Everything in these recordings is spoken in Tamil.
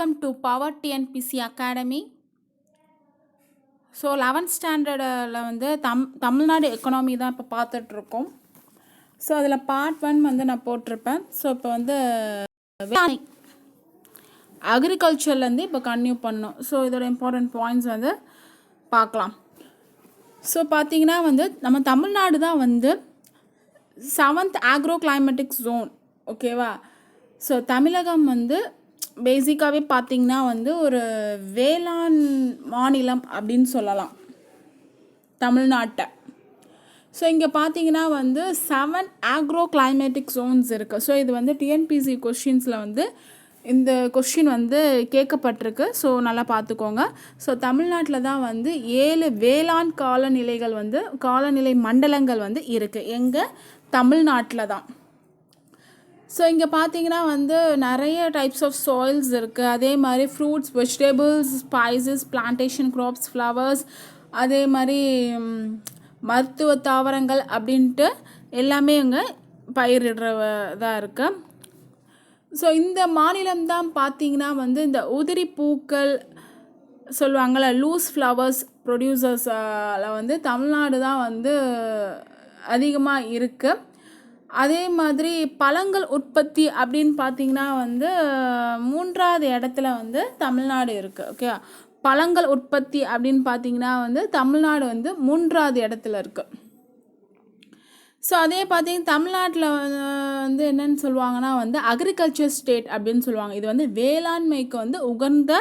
Welcome to power TNPSC academy. So 11th ஸ்டாண்டர்டில் வந்து தமிழ்நாடு எக்கனாமி தான் இப்போ பார்த்துட்ருக்கோம். ஸோ அதில் பார்ட் 1 வந்து நான் போட்டிருப்பேன். ஸோ இப்போ வந்து அக்ரிகல்ச்சர்லேருந்து இப்போ கன்டினியூ பண்ணோம். ஸோ இதோட இம்பார்ட்டன்ட் பாயிண்ட்ஸ் வந்து பார்க்கலாம். ஸோ பார்த்திங்கன்னா வந்து நம்ம தமிழ்நாடு தான் வந்து 7th ஆக்ரோ கிளைமேட்டிக் ஜோன். ஓகேவா? ஸோ தமிழகம் வந்து பேசிக்காகவே பார்த்திங்கன்னா வந்து ஒரு வேளாண் மாநிலம் அப்படின்னு சொல்லலாம் தமிழ்நாட்டை. ஸோ இங்கே பார்த்தீங்கன்னா வந்து 7 ஆக்ரோ கிளைமேட்டிக் ஜோன்ஸ் இருக்குது. ஸோ இது வந்து டிஎன்பிசி கொஷின்ஸில் வந்து இந்த கொஷின் வந்து கேட்கப்பட்டிருக்கு. ஸோ நல்லா பார்த்துக்கோங்க. ஸோ தமிழ்நாட்டில் தான் வந்து 7 வேளாண் காலநிலைகள் வந்து காலநிலை மண்டலங்கள் வந்து இருக்குது. எங்கே? தமிழ்நாட்டில் தான். ஸோ இங்கே பார்த்தீங்கன்னா வந்து நிறைய டைப்ஸ் ஆஃப் சாயில்ஸ் இருக்குது. அதே மாதிரி fruits, vegetables, spices, plantation crops, flowers, அதே மாதிரி மருத்துவ தாவரங்கள் அப்படின்ட்டு எல்லாமே இங்கே பயிரிடுறதாக இருக்குது. ஸோ இந்த மாநிலம்தான் பார்த்தீங்கன்னா வந்து இந்த உதிரி பூக்கள் சொல்லுவாங்கள்ல, லூஸ் ஃப்ளவர்ஸ் ப்ரொடியூசர்ஸில் வந்து தமிழ்நாடு தான் வந்து அதிகமாக இருக்குது. அதே மாதிரி பழங்கள் உற்பத்தி அப்படின்னு பார்த்தீங்கன்னா வந்து 3வது இடத்துல வந்து தமிழ்நாடு இருக்குது. ஓகே, பழங்கள் உற்பத்தி அப்படின்னு பார்த்தீங்கன்னா வந்து தமிழ்நாடு வந்து 3வது இடத்துல இருக்குது. ஸோ அதே பார்த்தீங்கன்னா தமிழ்நாட்டில் வந்து என்னென்னு சொல்லுவாங்கன்னா வந்து அக்ரிகல்ச்சர் ஸ்டேட் அப்படின்னு சொல்லுவாங்க. இது வந்து வேளாண்மைக்கு வந்து உகந்த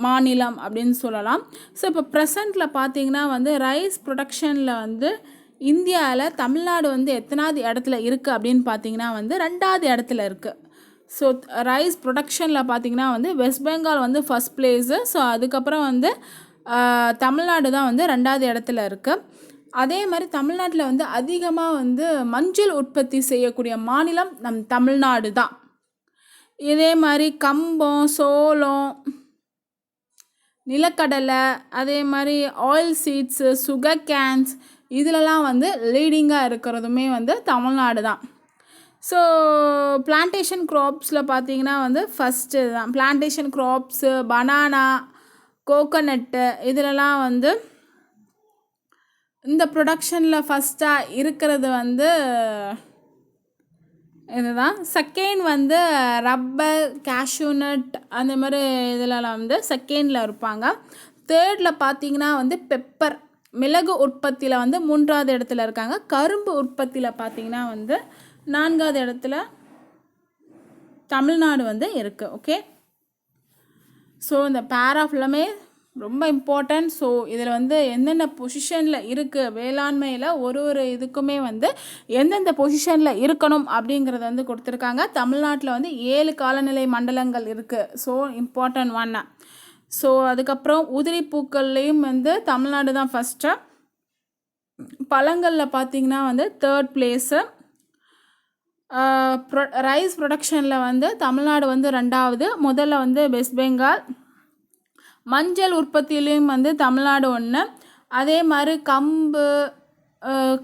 மாநிலம் அப்படின்னு சொல்லலாம். ஸோ இப்போ ப்ரெசண்ட்டில் பார்த்தீங்கன்னா வந்து ரைஸ் ப்ரொடக்ஷனில் வந்து இந்தியாவில் தமிழ்நாடு வந்து எத்தனாவது இடத்துல இருக்குது அப்படின்னு பார்த்தீங்கன்னா வந்து 2வது இடத்துல இருக்குது. ஸோ ரைஸ் ப்ரொடக்ஷனில் பார்த்தீங்கன்னா வந்து வெஸ்ட் பெங்கால் வந்து ஃபஸ்ட் பிளேஸு. ஸோ அதுக்கப்புறம் வந்து தமிழ்நாடு தான் வந்து 2வது இடத்துல இருக்குது. அதே மாதிரி தமிழ்நாட்டில் வந்து அதிகமாக வந்து மஞ்சள் உற்பத்தி செய்யக்கூடிய மாநிலம் நம் தமிழ்நாடு தான். இதே மாதிரி கம்பம், சோளம், நிலக்கடலை, அதே மாதிரி ஆயில் சீட்ஸு, சுகர் கேன்ஸ், இதிலலாம் வந்து லீடிங்காக இருக்கிறதுமே வந்து தமிழ்நாடு தான். ஸோ பிளான்டேஷன் க்ராப்ஸில் பார்த்தீங்கன்னா வந்து ஃபஸ்ட்டு தான் பிளான்டேஷன் க்ராப்ஸு, பனானா, கோகோனட்டு, இதிலலாம் வந்து இந்த ப்ரொடக்ஷனில் ஃபஸ்ட்டாக இருக்கிறது வந்து இதுதான். செகண்ட் வந்து ரப்பர், கேஷ்யூநட், அந்த மாதிரி இதிலலாம் வந்து செகண்டில் இருப்பாங்க. தேர்டில் பார்த்தீங்கன்னா வந்து பெப்பர், மிளகு உற்பத்தியில் வந்து 3வது இடத்துல இருக்காங்க. கரும்பு உற்பத்தியில் பார்த்திங்கன்னா வந்து 4வது இடத்துல தமிழ்நாடு வந்து இருக்குது. ஓகே, ஸோ இந்த பேராஃப்லமே ரொம்ப இம்பார்ட்டன்ட். ஸோ இதில் வந்து எந்தெந்த பொசிஷனில் இருக்குது, வேளாண்மையில் ஒரு இதுக்குமே வந்து எந்தெந்த பொசிஷனில் இருக்கணும் அப்படிங்கிறத வந்து கொடுத்துருக்காங்க. தமிழ்நாட்டில் வந்து 7 காலநிலை மண்டலங்கள் இருக்குது. ஸோ இம்பார்ட்டன்ட் ஒன்று. ஸோ அதுக்கப்புறம் உதிரி பூக்கள்லேயும் வந்து தமிழ்நாடு தான் ஃபஸ்ட்டு. பழங்களில் பார்த்திங்கன்னா வந்து 3rd பிளேஸு. ரைஸ் ப்ரொடக்ஷனில் வந்து தமிழ்நாடு வந்து 2வது, முதல்ல வந்து வெஸ்ட் பெங்கால். மஞ்சள் உற்பத்தியிலையும் வந்து தமிழ்நாடு 1. அதே மாதிரி கம்பு,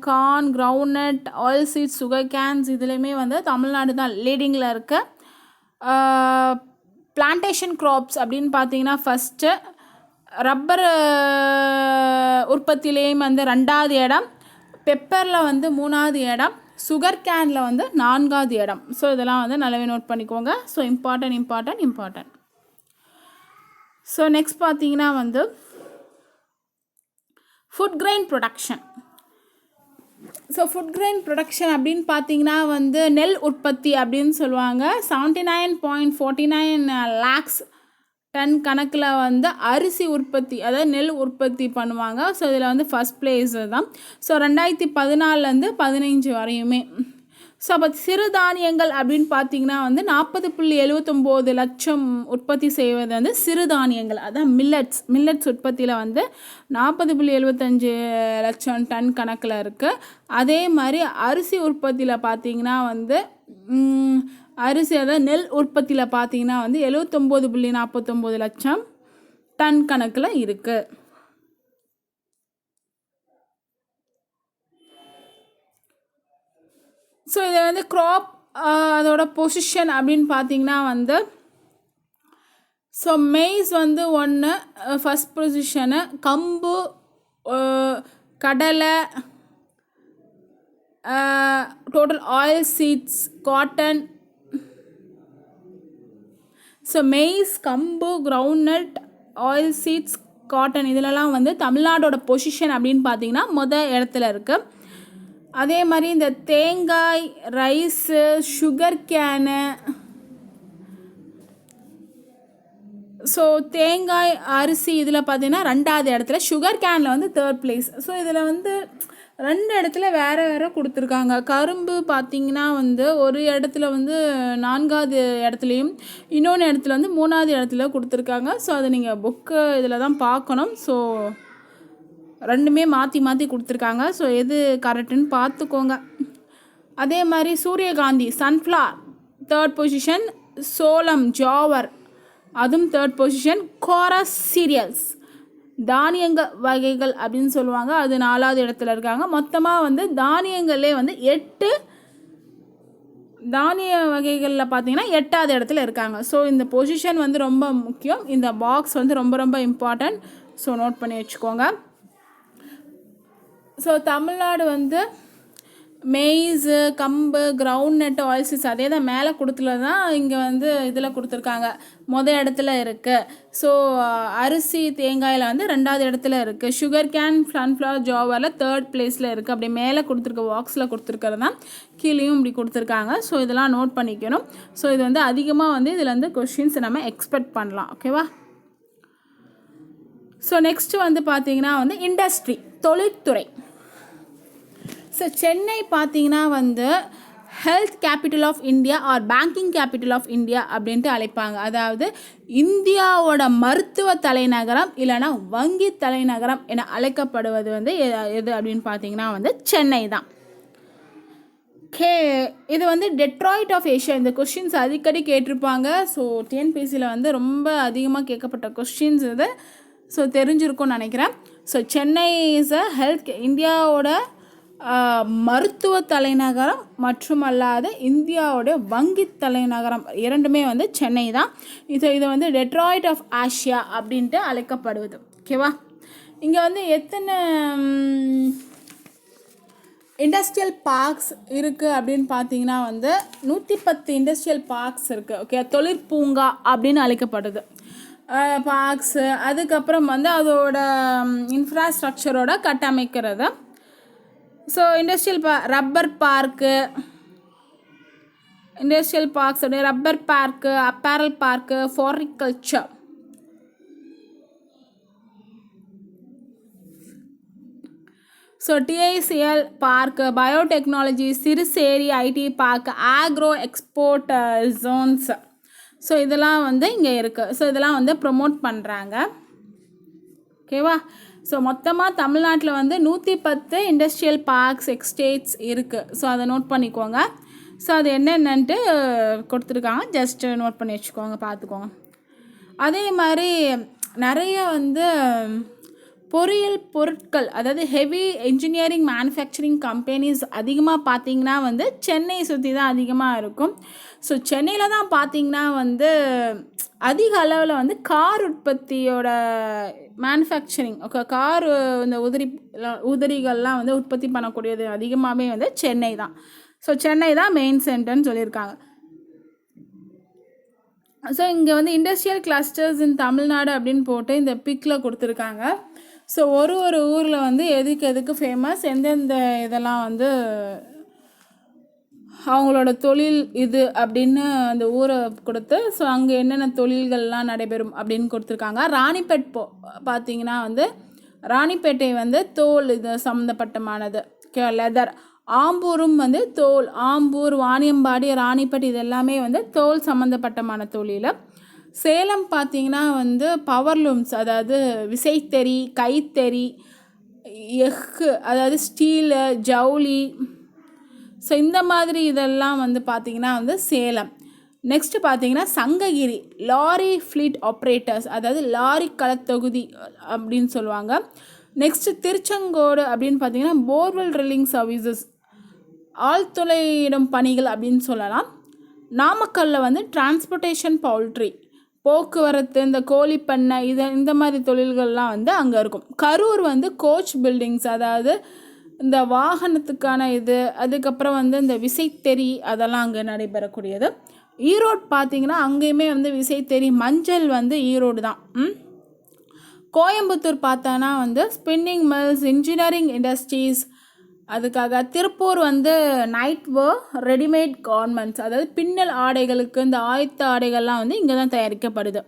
corn, groundnut, oil seeds, sugar canes, இதுலேயுமே வந்து தமிழ்நாடு தான் லீடிங்கில் இருக்குது. பிளான்டேஷன் க்ராப்ஸ் அப்படின்னு பார்த்தீங்கன்னா ஃபஸ்ட்டு. ரப்பர் உற்பத்தியிலேயும் வந்து 2வது இடம். பெப்பரில் வந்து 3வது இடம். சுகர் கேனில் வந்து 4வது இடம். ஸோ இதெல்லாம் வந்து நல்லாவே நோட் பண்ணிக்கோங்க. So important. ஸோ நெக்ஸ்ட் பார்த்தீங்கன்னா வந்து food grain production. So food grain production அப்படின்னு பார்த்தீங்கன்னா வந்து நெல் உற்பத்தி அப்படின்னு சொல்லுவாங்க. 79.49 lakhs டன் கணக்கில் வந்து அரிசி உற்பத்தி, அதாவது நெல் உற்பத்தி பண்ணுவாங்க. ஸோ இதில் வந்து ஃபஸ்ட் பிளேஸ் தான். ஸோ 2014 15 வரையுமே. ஸோ அப்போ சிறுதானியங்கள் அப்படின்னு பார்த்தீங்கன்னா வந்து 40.79 லட்சம் உற்பத்தி செய்வது வந்து சிறுதானியங்கள், அதான் மில்லட்ஸ் உற்பத்தியில் வந்து 40.75 லட்சம் டன் கணக்கில் இருக்குது. அதே மாதிரி அரிசி உற்பத்தியில் பார்த்தீங்கன்னா வந்து அரிசி, அதாவது நெல் உற்பத்தியில் பார்த்தீங்கன்னா வந்து 79.49 லட்சம் டன் கணக்கில் இருக்குது. ஸோ இதை வந்து க்ராப் அதோட பொசிஷன் அப்படின்னு பார்த்தீங்கன்னா வந்து ஸோ மெய்ஸ் வந்து ஒன்று ஃபஸ்ட் பொசிஷனு, கம்பு, கடலை, total oil seeds, cotton. So maize, கம்பு, கிரவுண்ட்நட், ஆயில் சீட்ஸ், காட்டன் இதிலலாம் வந்து தமிழ்நாடோட பொசிஷன் அப்படின்னு பார்த்தீங்கன்னா இடத்துல இருக்குது. அதே மாதிரி இந்த தேங்காய், ரைஸு, சுகர் கேனு, ஸோ தேங்காய், அரிசி இதில் பார்த்தீங்கன்னா 2வது இடத்துல, சுகர் கேனில் வந்து 3rd place. ஸோ இதில் வந்து 2 இடத்துல வேறு வேறு கொடுத்துருக்காங்க. கரும்பு பார்த்திங்கன்னா வந்து ஒரு இடத்துல வந்து 4வது இடத்துலையும் இன்னொன்று இடத்துல வந்து 3வது இடத்துல கொடுத்துருக்காங்க. ஸோ அதை நீங்கள் புக்கு இதில் தான் பார்க்கணும். ஸோ 2மே மாற்றி மாற்றி கொடுத்துருக்காங்க. ஸோ எது கரெக்டுன்னு பார்த்துக்கோங்க. அதே மாதிரி சூரியகாந்தி, சன்ஃப்ளவர் 3rd பொசிஷன், சோளம், ஜாவர் அதுவும் 3rd பொசிஷன், கோரஸ் சீரியல்ஸ் தானியங்க வகைகள் அப்படின்னு சொல்லுவாங்க, அது 4வது இடத்துல இருக்காங்க. மொத்தமாக வந்து தானியங்களே வந்து 8 தானிய வகைகளில் பார்த்தீங்கன்னா 8வது இடத்துல இருக்காங்க. ஸோ இந்த பொசிஷன் வந்து ரொம்ப முக்கியம். இந்த பாக்ஸ் வந்து ரொம்ப ரொம்ப இம்பார்ட்டன்ட். ஸோ நோட் பண்ணி வச்சுக்கோங்க. ஸோ தமிழ்நாடு வந்து மெய்ஸு, கம்பு, கிரவுண்ட்நட், ஆயில் சீட்ஸ் அதே தான் மேலே கொடுத்துல தான் இங்கே வந்து இதில் கொடுத்துருக்காங்க, இடத்துல இருக்குது. ஸோ அரிசி, தேங்காயில் வந்து 2வது இடத்துல இருக்குது. சுகர் கேன், சன்ஃப்ளவர், ஜாவரில் 3rd பிளேஸில் இருக்குது. அப்படி மேலே கொடுத்துருக்க பாக்ஸில் கொடுத்துருக்கிறது தான் கீழேயும் இப்படி கொடுத்துருக்காங்க. ஸோ இதெல்லாம் நோட் பண்ணிக்கணும். ஸோ இது வந்து அதிகமாக வந்து இதில் வந்து கொஷின்ஸ் நம்ம எக்ஸ்பெக்ட் பண்ணலாம். ஓகேவா? ஸோ நெக்ஸ்ட்டு வந்து பார்த்திங்கன்னா வந்து இண்டஸ்ட்ரி, தொழில்துறை. ஸோ சென்னை பார்த்திங்கன்னா வந்து health capital of India or banking capital of India அப்படின்ட்டு அழைப்பாங்க. அதாவது இந்தியாவோட மருத்துவ தலைநகரம் இல்லைனா வங்கி தலைநகரம் என அழைக்கப்படுவது வந்து எது அப்படின்னு பார்த்தீங்கன்னா வந்து சென்னை தான். இது வந்து டெட்ராய்ட் ஆஃப் ஏஷியா. இந்த கொஸ்டின்ஸ் அடிக்கடி கேட்டிருப்பாங்க. ஸோ டிஎன்பிஎஸ்சியில் வந்து ரொம்ப அதிகமாக கேட்கப்பட்ட கொஸ்டின்ஸ் இது. ஸோ தெரிஞ்சிருக்கும்னு நினைக்கிறேன். ஸோ சென்னை இஸ் அ இந்தியாவோட மருத்துவ தலைநகரம் மற்றும் அல்லாத இந்தியாவோட வங்கி தலைநகரம் 2மே வந்து சென்னை தான். இது வந்து டெட்ராய்ட் ஆஃப் ஆசியா அப்படின்ட்டு அழைக்கப்படுவது. ஓகேவா? இங்கே வந்து எத்தனை இண்டஸ்ட்ரியல் பார்க்ஸ் இருக்குது அப்படின்னு பார்த்தீங்கன்னா வந்து 110 இண்டஸ்ட்ரியல் பார்க்ஸ் இருக்குது. ஓகே, தொழிற்பூங்கா அப்படின்னு அழைக்கப்படுது பார்க்ஸு. அதுக்கப்புறம் வந்து அதோட இன்ஃப்ராஸ்ட்ரக்சரோட கட்டமைக்கிறது. So industrial rubber park, industrial பார்க்ஸோடைய ரப்பர் பார்க்கு, அப்பேரல் பார்க்கு, ஃபாரிகல்ச்சர். So TICL park, biotechnology, Siruseri IT park, agro export zones. So இதெல்லாம் வந்து இங்கே இருக்குது. ஸோ இதெல்லாம் வந்து ப்ரொமோட் பண்ணுறாங்க. ஓகேவா? ஸோ மொத்தமாக தமிழ்நாட்டில் வந்து 110 இண்டஸ்ட்ரியல் பார்க்ஸ், எக்ஸ்டேட்ஸ் இருக்குது. ஸோ அதை நோட் பண்ணிக்கோங்க. ஸோ அது என்னென்னன்ட்டு கொடுத்துருக்காங்க, ஜஸ்ட்டு நோட் பண்ணி வச்சுக்கோங்க, பார்த்துக்கோங்க. அதே மாதிரி நிறைய வந்து பொறியியல் பொருட்கள், அதாவது ஹெவி இன்ஜினியரிங் மேனுஃபேக்சரிங் கம்பெனிஸ் அதிகமாக பார்த்திங்கன்னா வந்து சென்னை சுற்றி தான் அதிகமாக இருக்கும். ஸோ சென்னையில் தான் பார்த்திங்கன்னா வந்து அதிக அளவில் வந்து கார் உற்பத்தியோட மேனுஃபேக்சரிங், கார் இந்த உதிரிகள்லாம் வந்து உற்பத்தி பண்ணக்கூடியது அதிகமாகவே வந்து சென்னை தான். ஸோ சென்னை தான் மெயின் சென்டர்னு சொல்லியிருக்காங்க. ஸோ இங்கே வந்து இண்டஸ்ட்ரியல் கிளஸ்டர்ஸ் இன் தமிழ்நாடு அப்படின்னு போட்டு இந்த பிக்கில் கொடுத்துருக்காங்க. ஸோ ஒரு ஊரில் வந்து எதுக்கு ஃபேமஸ், எந்தெந்த இதெல்லாம் வந்து அவங்களோட தொழில் இது அப்படின்னு அந்த ஊரை கொடுத்து, ஸோ அங்கே என்னென்ன தொழில்கள்லாம் நடைபெறும் அப்படின்னு கொடுத்துருக்காங்க. ராணிப்பேட் பார்த்திங்கன்னா வந்து ராணிப்பேட்டை வந்து தோல் இது சம்மந்தப்பட்டமானது, லெதர். ஆம்பூரும் வந்து தோல், ஆம்பூர், வாணியம்பாடி, ராணிப்பேட் இது எல்லாமே வந்து தோல் சம்மந்தப்பட்டமான தொழில். சேலம் பார்த்திங்கன்னா வந்து பவர்லூம்ஸ், அதாவது விசைத்தறி, கைத்தறி, எஃகு அதாவது ஸ்டீலு, ஜவுளி. ஸோ இந்த மாதிரி இதெல்லாம் வந்து பார்த்திங்கன்னா வந்து சேலம். நெக்ஸ்ட்டு பார்த்திங்கன்னா சங்ககிரி, லாரி ஃப்ளீட் ஆப்ரேட்டர்ஸ், அதாவது லாரி களத்தொகுதி அப்படின்னு சொல்லுவாங்க. நெக்ஸ்ட்டு திருச்செங்கோடு அப்படின்னு பார்த்திங்கன்னா போர்வெல் ட்ரில்லிங் சர்வீசஸ், ஆழ்துளையிடும் பணிகள் அப்படின்னு சொல்லலாம். நாமக்கல்லில் வந்து டிரான்ஸ்போர்ட்டேஷன் பவுல்ட்ரி, போக்குவரத்து, இந்த கோழி பண்ணை, இந்த மாதிரி தொழில்கள்லாம் வந்து அங்கே இருக்கும். கரூர் வந்து கோச் பில்டிங்ஸ், அதாவது இந்த வாகனத்துக்கான அதுக்கப்புறம் வந்து இந்த விசைத்தறி அதெல்லாம் அங்கே நடைபெறக்கூடியது. ஈரோடு பார்த்திங்கன்னா அங்கேயுமே வந்து விசைத்தறி, மஞ்சள் வந்து ஈரோடு தான். கோயம்புத்தூர் பார்த்தோன்னா வந்து ஸ்பின்னிங் மில்ஸ், இன்ஜினியரிங் இண்டஸ்ட்ரீஸ். அதுக்காக திருப்பூர் வந்து நைட் வேர், ரெடிமேட் கார்மெண்ட்ஸ், அதாவது பின்னல் ஆடைகளுக்கு இந்த ஆயத்த ஆடைகள்லாம் வந்து இங்கே தான் தயாரிக்கப்படுது.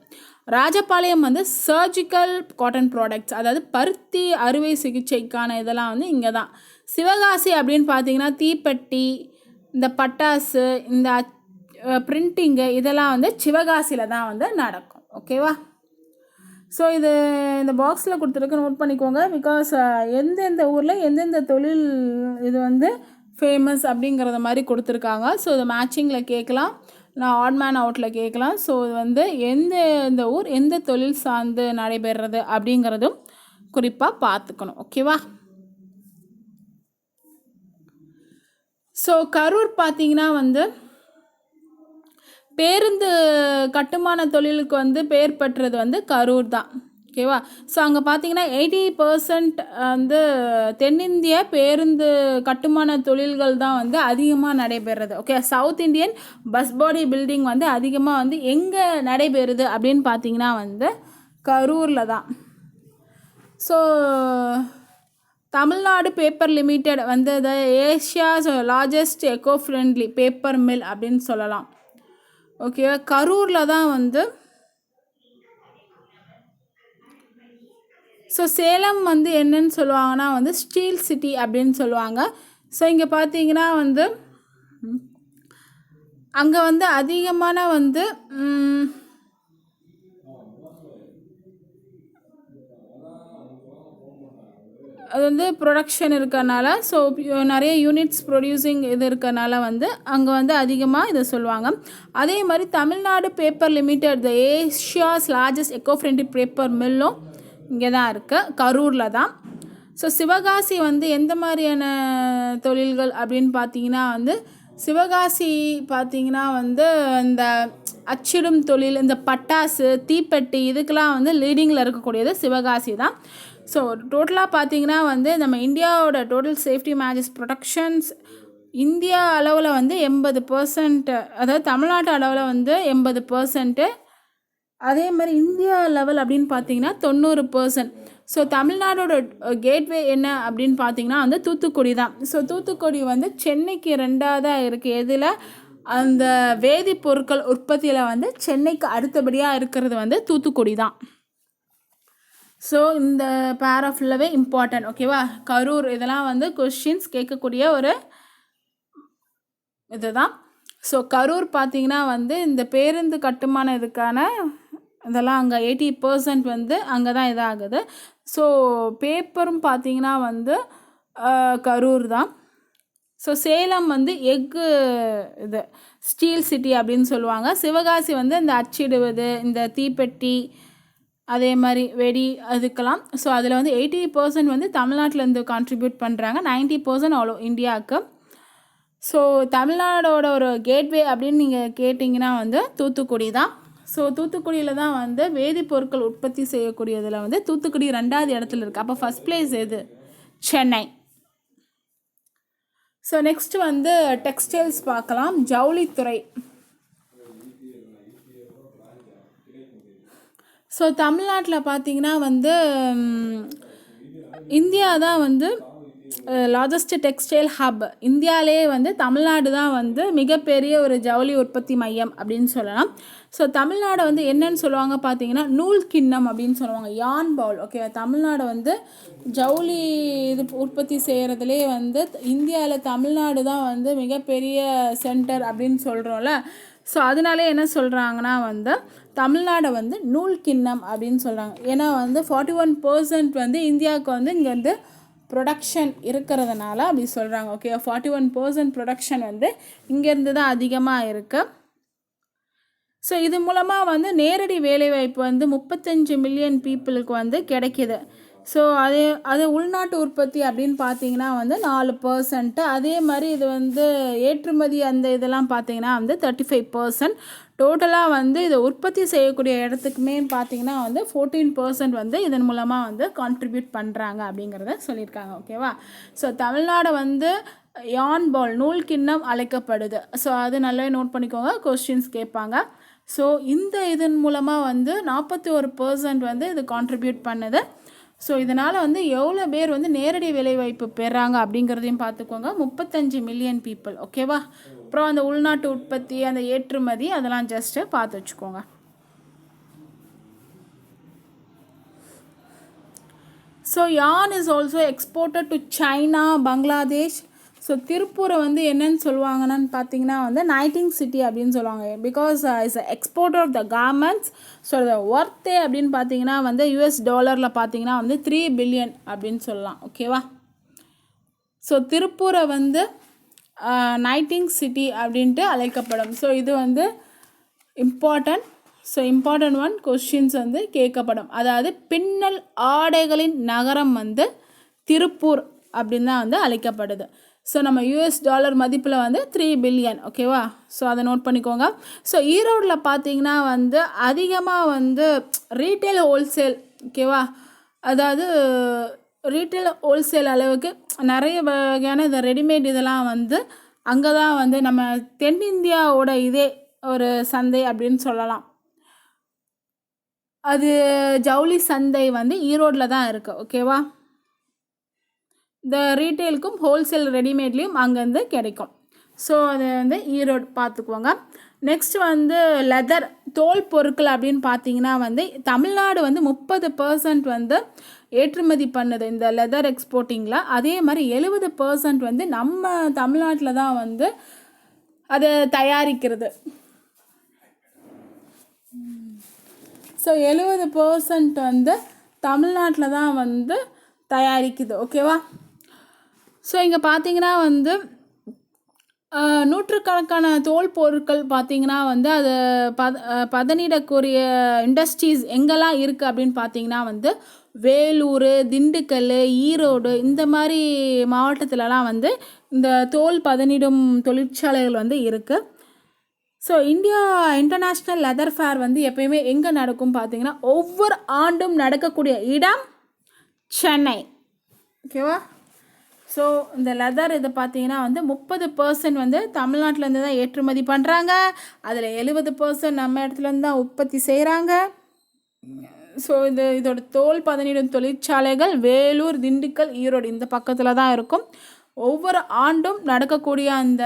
ராஜபாளையம் வந்து சர்ஜிக்கல் காட்டன் ப்ராடக்ட்ஸ், அதாவது பருத்தி அறுவை சிகிச்சைக்கான இதெல்லாம் வந்து இங்கே தான். சிவகாசி அப்படின்னு பார்த்தீங்கன்னா தீப்பெட்டி, இந்த பட்டாசு, இந்த பிரிண்டிங்கு இதெல்லாம் வந்து சிவகாசியில் தான் வந்து நடக்கும். ஓகேவா? ஸோ இந்த பாக்ஸில் கொடுத்துருக்கு, நோட் பண்ணிக்கோங்க. பிகாஸ் எந்தெந்த ஊரில் எந்தெந்த தொழில் இது வந்து ஃபேமஸ் அப்படிங்கிறத மாதிரி கொடுத்துருக்காங்க. ஸோ இது மேட்சிங்கில் கேட்கலாம், நான் ஆட் மேன் அவுட்டில் கேட்கலாம். ஸோ இது வந்து எந்த ஊர் எந்த தொழில் சார்ந்து நடைபெறுறது அப்படிங்கிறதும் குறிப்பாக பார்த்துக்கணும். ஓகேவா? ஸோ கரூர் பார்த்திங்கன்னா வந்து பேருந்து கட்டுமான தொழிலுக்கு வந்து பேர் பெற்றது வந்து கரூர் தான். ஓகேவா? ஸோ அங்கே பார்த்தீங்கன்னா 80% வந்து தென்னிந்திய பேருந்து கட்டுமான தொழில்கள் தான் வந்து அதிகமாக நடைபெறுறது. Okay, south Indian bus body building வந்து அதிகமாக வந்து எங்கே நடைபெறுது அப்படின்னு பார்த்தீங்கன்னா வந்து கரூரில் தான். ஸோ தமிழ்நாடு பேப்பர் லிமிடெட் வந்து Asia's largest eco friendly paper mill அப்படின்னு சொல்லலாம். ஓகே, கரூரில் தான் வந்து. ஸோ சேலம் வந்து என்னன்னு சொல்லுவாங்கன்னா வந்து ஸ்டீல் சிட்டி அப்படின்னு சொல்லுவாங்க. ஸோ இங்கே பார்த்தீங்கன்னா வந்து அங்கே வந்து அதிகமான வந்து அது வந்து ப்ரொடக்ஷன் இருக்கறனால, ஸோ நிறைய யூனிட்ஸ் ப்ரொடியூசிங் இருக்கறனால வந்து அங்கே வந்து அதிகமாக இதை சொல்லுவாங்க. அதே மாதிரி Tamil Nadu paper limited, the Asia's largest eco friendly paper மில்லும் இங்கே தான் இருக்குது, கரூரில் தான். ஸோ சிவகாசி வந்து எந்த மாதிரியான தொழில்கள் அப்படின்னு பார்த்தீங்கன்னா வந்து சிவகாசி பார்த்திங்கன்னா வந்து இந்த அச்சிடும் தொழில், இந்த பட்டாசு, தீப்பெட்டி இதுக்கெலாம் வந்து லீடிங்கில் இருக்கக்கூடியது சிவகாசி தான். ஸோ டோட்டலாக பார்த்திங்கன்னா வந்து நம்ம இந்தியாவோட டோட்டல் சேஃப்டி மேஜஸ் ப்ரொடக்ஷன்ஸ் இந்தியா அளவில் வந்து 80%, அதாவது தமிழ்நாட்டு அளவில் வந்து 80%, அதே மாதிரி இந்தியா லெவல் அப்படின்னு பார்த்தீங்கன்னா 90%. ஸோ தமிழ்நாடோட கேட்வே என்ன அப்படின்னு பார்த்தீங்கன்னா வந்து தூத்துக்குடி தான். ஸோ தூத்துக்குடி வந்து சென்னைக்கு 2ஆவதாக இருக்குது. எதில்? அந்த வேதிப்பொருட்கள் உற்பத்தியில் வந்து சென்னைக்கு அடுத்தபடியாக இருக்கிறது வந்து தூத்துக்குடி தான். ஸோ இந்த பேரா ஃபுல்லாகவே இம்பார்ட்டன்ட். ஓகேவா? கரூர் இதெல்லாம் வந்து கொஸ்டின்ஸ் கேட்கக்கூடிய ஒரு இதுதான். ஸோ கரூர் பார்த்திங்கன்னா வந்து இந்த பேருந்து கட்டுமான இதுக்கான இதெல்லாம் அங்கே 80% வந்து அங்கே தான் இதாகுது. ஸோ பேப்பரும் பார்த்திங்கன்னா வந்து கரூர் தான். ஸோ சேலம் வந்து எக்கு இது ஸ்டீல் சிட்டி அப்படின்னு சொல்லுவாங்க. சிவகாசி வந்து இந்த அச்சிடுவது, இந்த தீப்பெட்டி, அதே மாதிரி வெடி அதுக்கெல்லாம். ஸோ அதில் வந்து 80% வந்து தமிழ்நாட்டிலேருந்து கான்ட்ரிபியூட் பண்ணுறாங்க, 90% ஆல் இந்தியாவுக்கு. ஸோ தமிழ்நாடோட ஒரு கேட்வே அப்படின்னு நீங்கள் கேட்டிங்கன்னா வந்து தூத்துக்குடி தான். ஸோ தூத்துக்குடியில் தான் வந்து வேதிப்பொருட்கள் உற்பத்தி செய்யக்கூடியதில் வந்து தூத்துக்குடி 2ஆவது இடத்துல இருக்குது. அப்போ ஃபஸ்ட் பிளேஸ் எது? சென்னை. ஸோ நெக்ஸ்ட் வந்து டெக்ஸ்டைல்ஸ் பார்க்கலாம், ஜவுளித்துறை. ஸோ தமிழ்நாட்டில் பார்த்திங்கன்னா வந்து இந்தியா தான் வந்து லார்ஜஸ்ட் டெக்ஸ்டைல் ஹப். இந்தியாவிலே வந்து தமிழ்நாடு தான் வந்து மிகப்பெரிய ஒரு ஜவுளி உற்பத்தி மையம் அப்படின்னு சொல்லலாம். ஸோ தமிழ்நாடு வந்து என்னன்னு சொல்லுவாங்க பார்த்தீங்கன்னா நூல் கிண்ணம் அப்படின்னு சொல்லுவாங்க, யான் பவுல். ஓகே, தமிழ்நாடு வந்து ஜவுளி இது உற்பத்தி செய்கிறதுலே வந்து இந்தியாவில் தமிழ்நாடு தான் வந்து மிகப்பெரிய சென்டர் அப்படின்னு சொல்கிறோம்ல. ஸோ அதனாலே என்ன சொல்கிறாங்கன்னா வந்து தமிழ்நாடை வந்து நூல் கிண்ணம் அப்படின்னு சொல்கிறாங்க. ஏன்னா வந்து 41% வந்து இந்தியாவுக்கு வந்து இங்கேருந்து ப்ரொடக்ஷன் இருக்கிறதுனால அப்படி சொல்கிறாங்க. ஓகே, 41% ப்ரொடக்ஷன் வந்து இங்கேருந்து தான் அதிகமாக இருக்குது. ஸோ இது மூலமாக வந்து நேரடி வேலைவாய்ப்பு வந்து 35 மில்லியன் பீப்புளுக்கு வந்து கிடைக்கிது. ஸோ அது உள்நாட்டு உற்பத்தி அப்படின்னு பார்த்தீங்கன்னா வந்து 4%. அதே மாதிரி இது வந்து ஏற்றுமதி அந்த இதெல்லாம் பார்த்தீங்கன்னா வந்து 35%. டோட்டலாக வந்து இதை உற்பத்தி செய்யக்கூடிய இடத்துக்குமே பார்த்திங்கன்னா வந்து 14% வந்து இதன் மூலமாக வந்து கான்ட்ரிபியூட் பண்ணுறாங்க அப்படிங்கிறத சொல்லியிருக்காங்க. ஓகேவா? ஸோ தமிழ்நாடு வந்து யான் பால் நூல் கிண்ணம் அழைக்கப்படுது. ஸோ அது நல்லாவே நோட் பண்ணிக்கோங்க, கொஸ்டின்ஸ் கேட்பாங்க. ஸோ இந்த இதன் மூலமாக வந்து 41% வந்து இது கான்ட்ரிபியூட் பண்ணுது. ஸோ இதனால் வந்து எவ்வளோ பேர் வந்து நேரடி வேலைவாய்ப்பு பெறாங்க அப்படிங்கிறதையும் பார்த்துக்கோங்க. 35 மில்லியன் பீப்புள். ஓகேவா? அப்புறம் அந்த உள்நாட்டு உற்பத்தி, அந்த ஏற்றுமதி, அதெல்லாம் ஜஸ்ட்டு பார்த்து வச்சுக்கோங்க. So yarn is also exported to China, Bangladesh. So திருப்பூரை வந்து என்னன்னு சொல்லுவாங்கன்னு பார்த்தீங்கன்னா வந்து நைட்டிங் சிட்டி அப்படின்னு சொல்லுவாங்க. Because is exporter of the garments. So the ஒர்த்தே அப்படின்னு பார்த்தீங்கன்னா வந்து US$ பார்த்தீங்கன்னா வந்து 3 பில்லியன் அப்படின்னு சொல்லலாம். ஓகேவா? ஸோ திருப்பூரை வந்து நைட்டிங் சிட்டி அப்படின்ட்டு அழைக்கப்படும். ஸோ இது வந்து important. So important one questions வந்து கேட்கப்படும். அதாவது பின்னல் ஆடைகளின் நகரம் வந்து திருப்பூர் அப்படின்னு தான் வந்து அழைக்கப்படுது. ஸோ நம்ம US$ மதிப்பில் வந்து 3 பில்லியன். ஓகேவா? ஸோ அதை நோட் பண்ணிக்கோங்க. ஸோ ஈரோடில் பார்த்தீங்கன்னா வந்து அதிகமாக வந்து ரீட்டைல் ஹோல்சேல். ஓகேவா? அதாவது ரீட்டைல் ஹோல்சேல் அளவுக்கு நிறைய வகையான இந்த ரெடிமேட் இதெல்லாம் வந்து அங்கே தான் வந்து நம்ம தென்னிந்தியாவோட இதே ஒரு சந்தை அப்படின்னு சொல்லலாம். அது ஜவுளி சந்தை வந்து ஈரோடில் தான் இருக்குது. ஓகேவா? இந்த ரீட்டெயிலுக்கும் ஹோல்சேல் ரெடிமேட்லேயும் அங்கேருந்து கிடைக்கும். ஸோ அதை வந்து ஈரோடு பார்த்துக்குவாங்க. நெக்ஸ்ட் வந்து லெதர், தோல் பொருட்கள் அப்படின்னு பார்த்தீங்கன்னா வந்து தமிழ்நாடு வந்து 30% வந்து ஏற்றுமதி பண்ணுது இந்த லெதர் எக்ஸ்போர்ட்டிங்கில். அதே மாதிரி 70% வந்து நம்ம தமிழ்நாட்டில் தான் வந்து அதை தயாரிக்கிறது. ஸோ 70% வந்து தமிழ்நாட்டில் தான் வந்து தயாரிக்குது. ஓகேவா? ஸோ இங்கே பார்த்தீங்கன்னா வந்து நூற்றுக்கணக்கான தோல் பொருட்கள் பார்த்திங்கன்னா வந்து அது பதனிடக்கூடிய இண்டஸ்ட்ரீஸ் எங்கெல்லாம் இருக்குது அப்படின்னு பார்த்தீங்கன்னா வந்து வேலூர், திண்டுக்கல், ஈரோடு இந்த மாதிரி மாவட்டத்திலலாம் வந்து இந்த தோல் பதனிடும் தொழிற்சாலைகள் வந்து இருக்குது. So India international leather fair வந்து எப்பயுமே எங்கே நடக்கும் பார்த்தீங்கன்னா ஒவ்வொரு ஆண்டும் நடக்கக்கூடிய இடம் சென்னை. ஓகேவா? ஸோ இந்த லெதர் இதை பார்த்தீங்கன்னா வந்து 30% வந்து தமிழ்நாட்டிலேருந்து தான் ஏற்றுமதி பண்ணுறாங்க. அதில் 70% நம்ம இடத்துலேருந்து தான் உற்பத்தி செய்கிறாங்க. ஸோ இதோட தோல் பதனிடும் தொழிற்சாலைகள் வேலூர், திண்டுக்கல், ஈரோடு இந்த பக்கத்தில் தான் இருக்கும். ஒவ்வொரு ஆண்டும் நடக்கக்கூடிய அந்த